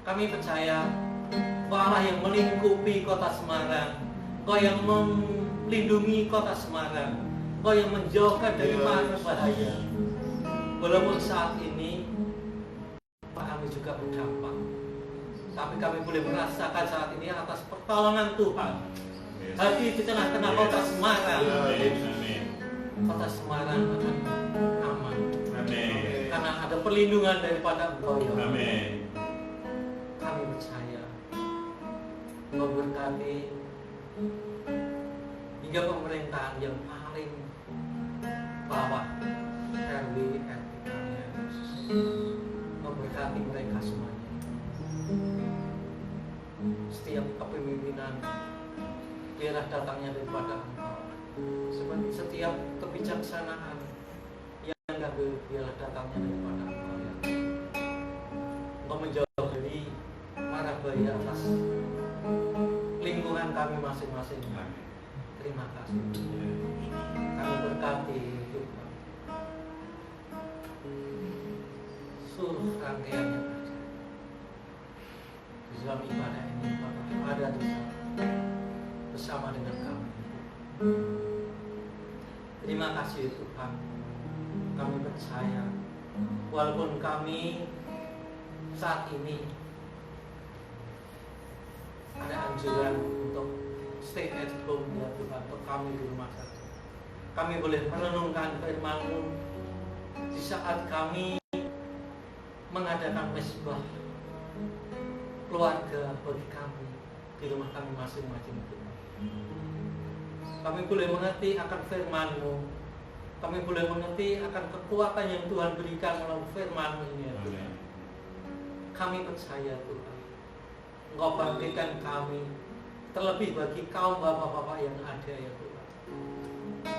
D: Kami percaya Engkau Allah yang melingkupi kota Semarang, Engkau yang melindungi kota Semarang, Engkau yang menjauhkan dari mara bahaya. Walaupun saat ini kami juga berdampak, tapi kami boleh merasakan saat ini atas pertolongan Tuhan. Hati di tengah-tengah kota Semarang, kota Semarang akan aman. Karena ada perlindungan daripada Engkau ya. Kami percaya Engkau berkati hingga pemerintahan yang paling bawah, RW, RT kalian. Engkau berkati mereka semuanya. Setiap kepemimpinan biarlah datangnya daripada Engkau. Seperti setiap kebijaksanaan yang diambil biarlah datangnya daripada Engkau ya. Engkau menjauh dari mara bahaya atas lingkungan kami masing-masing. Terima kasih. Kami berkati Tuhan seluruh rangkaiannya di dalam ibadah ini. Bapak ada di sana bersama dengan kami. Terima kasih Tuhan. Kami percaya walaupun kami saat ini ada anjuran untuk stay at home ya Tuhan, untuk kami di rumah saja. Kami boleh merenungkan firman-Mu di saat kami mengadakan mesbah keluarga bagi kami di rumah kami masing-masing. Kami boleh mengerti akan firman-Mu. Kami boleh mengerti akan kekuatan yang Tuhan berikan melalui firman-Mu ini ya Tuhan. Kami percaya Tuhan, Engkau bangkitkan kami, terlebih bagi kaum bapak-bapak yang ada ya Tuhan,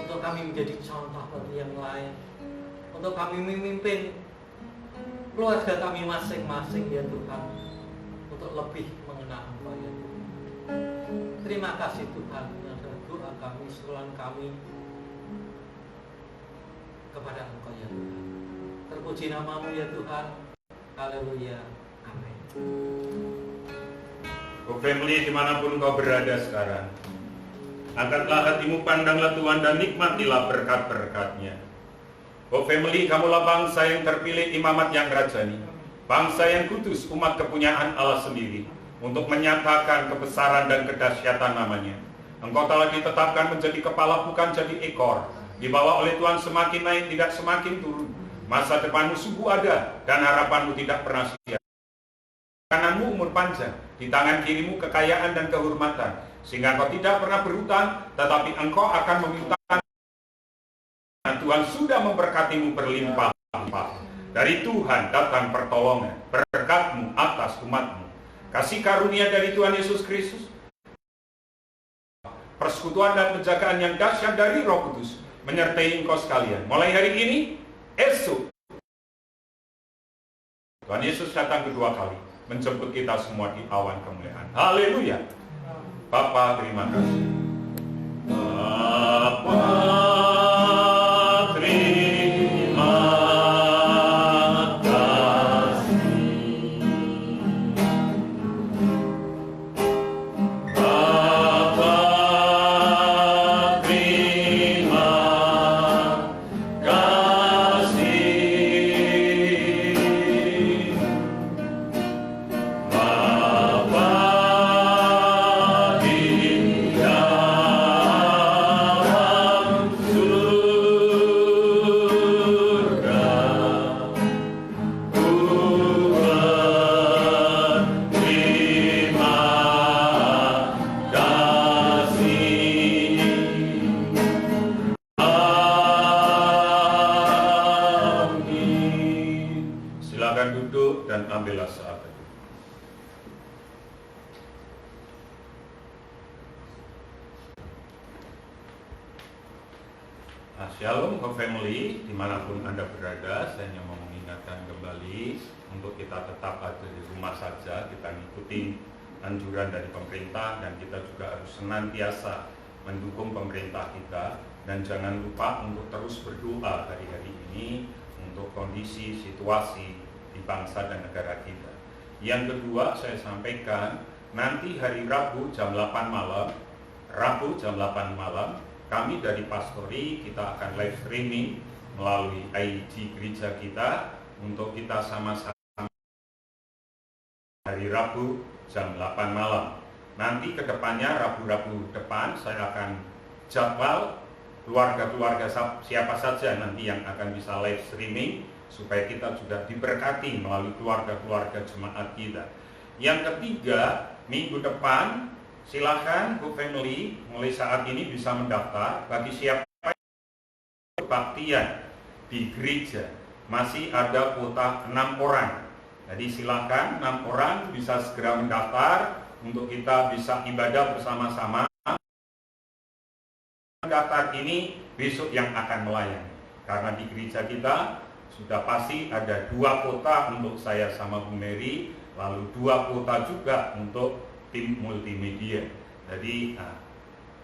D: untuk kami menjadi contoh bagi yang lain, untuk kami memimpin keluarga kami masing-masing ya Tuhan, untuk lebih mengenal Engkau ya Tuhan. Terima kasih Tuhan, adalah doa kami, seruan kami kepada Engkau ya Tuhan. Terpuji nama-Mu ya Tuhan. Haleluya. Amin.
C: Oh family, dimanapun kau berada sekarang, angkatlah hatimu, pandanglah Tuhan dan nikmatilah berkat-berkat-Nya. Oh family, kamulah bangsa yang terpilih, imamat yang rajani, bangsa yang kudus, umat kepunyaan Allah sendiri, untuk menyatakan kebesaran dan kedahsyatan nama-Nya. Engkau telah ditetapkan menjadi kepala, bukan jadi ekor, dibawa oleh Tuhan semakin naik, tidak semakin turun. Masa depanmu sungguh ada, dan harapanmu tidak pernah sia. Kananmu umur panjang, di tangan kirimu kekayaan dan kehormatan, sehingga engkau tidak pernah berhutang, tetapi engkau akan memintakan. Dan Tuhan sudah memberkatimu berlimpah-limpah. Dari Tuhan datang pertolongan, berkat-Mu atas umat-Mu. Kasih karunia dari Tuhan Yesus Kristus, persekutuan dan penjagaan yang dahsyat dari Roh Kudus menyertai engkau sekalian. Mulai hari ini, esok, Tuhan Yesus datang kedua kali, menjemput kita semua di awan kemuliaan. Haleluya. Bapa, terima kasih. Bapa, terima kasih. Bapa, terima kasih. Bapa di dalam surga, Tuhan terima kasih. Amin. Silakan duduk dan ambillah saat teduh. Shalom Hope Family, dimanapun Anda berada, saya hanya mau mengingatkan kembali untuk kita tetap ada di rumah saja, kita ngikutin anjuran dari pemerintah, dan kita juga harus senantiasa mendukung pemerintah kita, dan jangan lupa untuk terus berdoa hari-hari ini untuk kondisi, situasi di bangsa dan negara kita. Yang kedua, saya sampaikan nanti hari Rabu jam 8 malam, kami dari Pastori kita akan live streaming melalui IG gereja kita untuk kita sama-sama hari Rabu jam 8 malam. Nanti ke depannya Rabu-Rabu depan saya akan jadwal keluarga-keluarga siapa saja nanti yang akan bisa live streaming supaya kita juga diberkati melalui keluarga-keluarga jemaat kita. Yang ketiga, minggu depan silakan Bu Family mulai saat ini bisa mendaftar bagi siapa yang kebaktian di gereja. Masih ada kuota 6 orang. Jadi silakan 6 orang bisa segera mendaftar untuk kita bisa ibadah bersama-sama. Mendaftar ini besok yang akan melayani. Karena di gereja kita sudah pasti ada 2 kuota untuk saya sama Bu Mary, lalu 2 kuota juga untuk tim multimedia. Jadi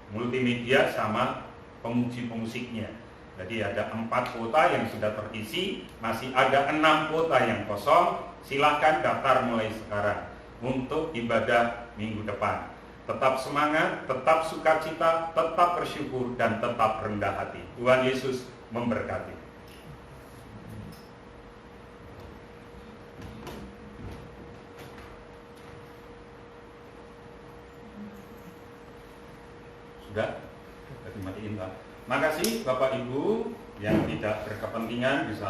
C: multimedia sama pemuji-pemusiknya. Jadi ada 4 kuota yang sudah terisi, masih ada 6 kuota yang kosong. Silakan daftar mulai sekarang untuk ibadah minggu depan. Tetap semangat, tetap sukacita, tetap bersyukur, dan tetap rendah hati. Tuhan Yesus memberkati. Sudah? Jadi matiin, Pak. Makasih Bapak Ibu yang tidak berkepentingan bisa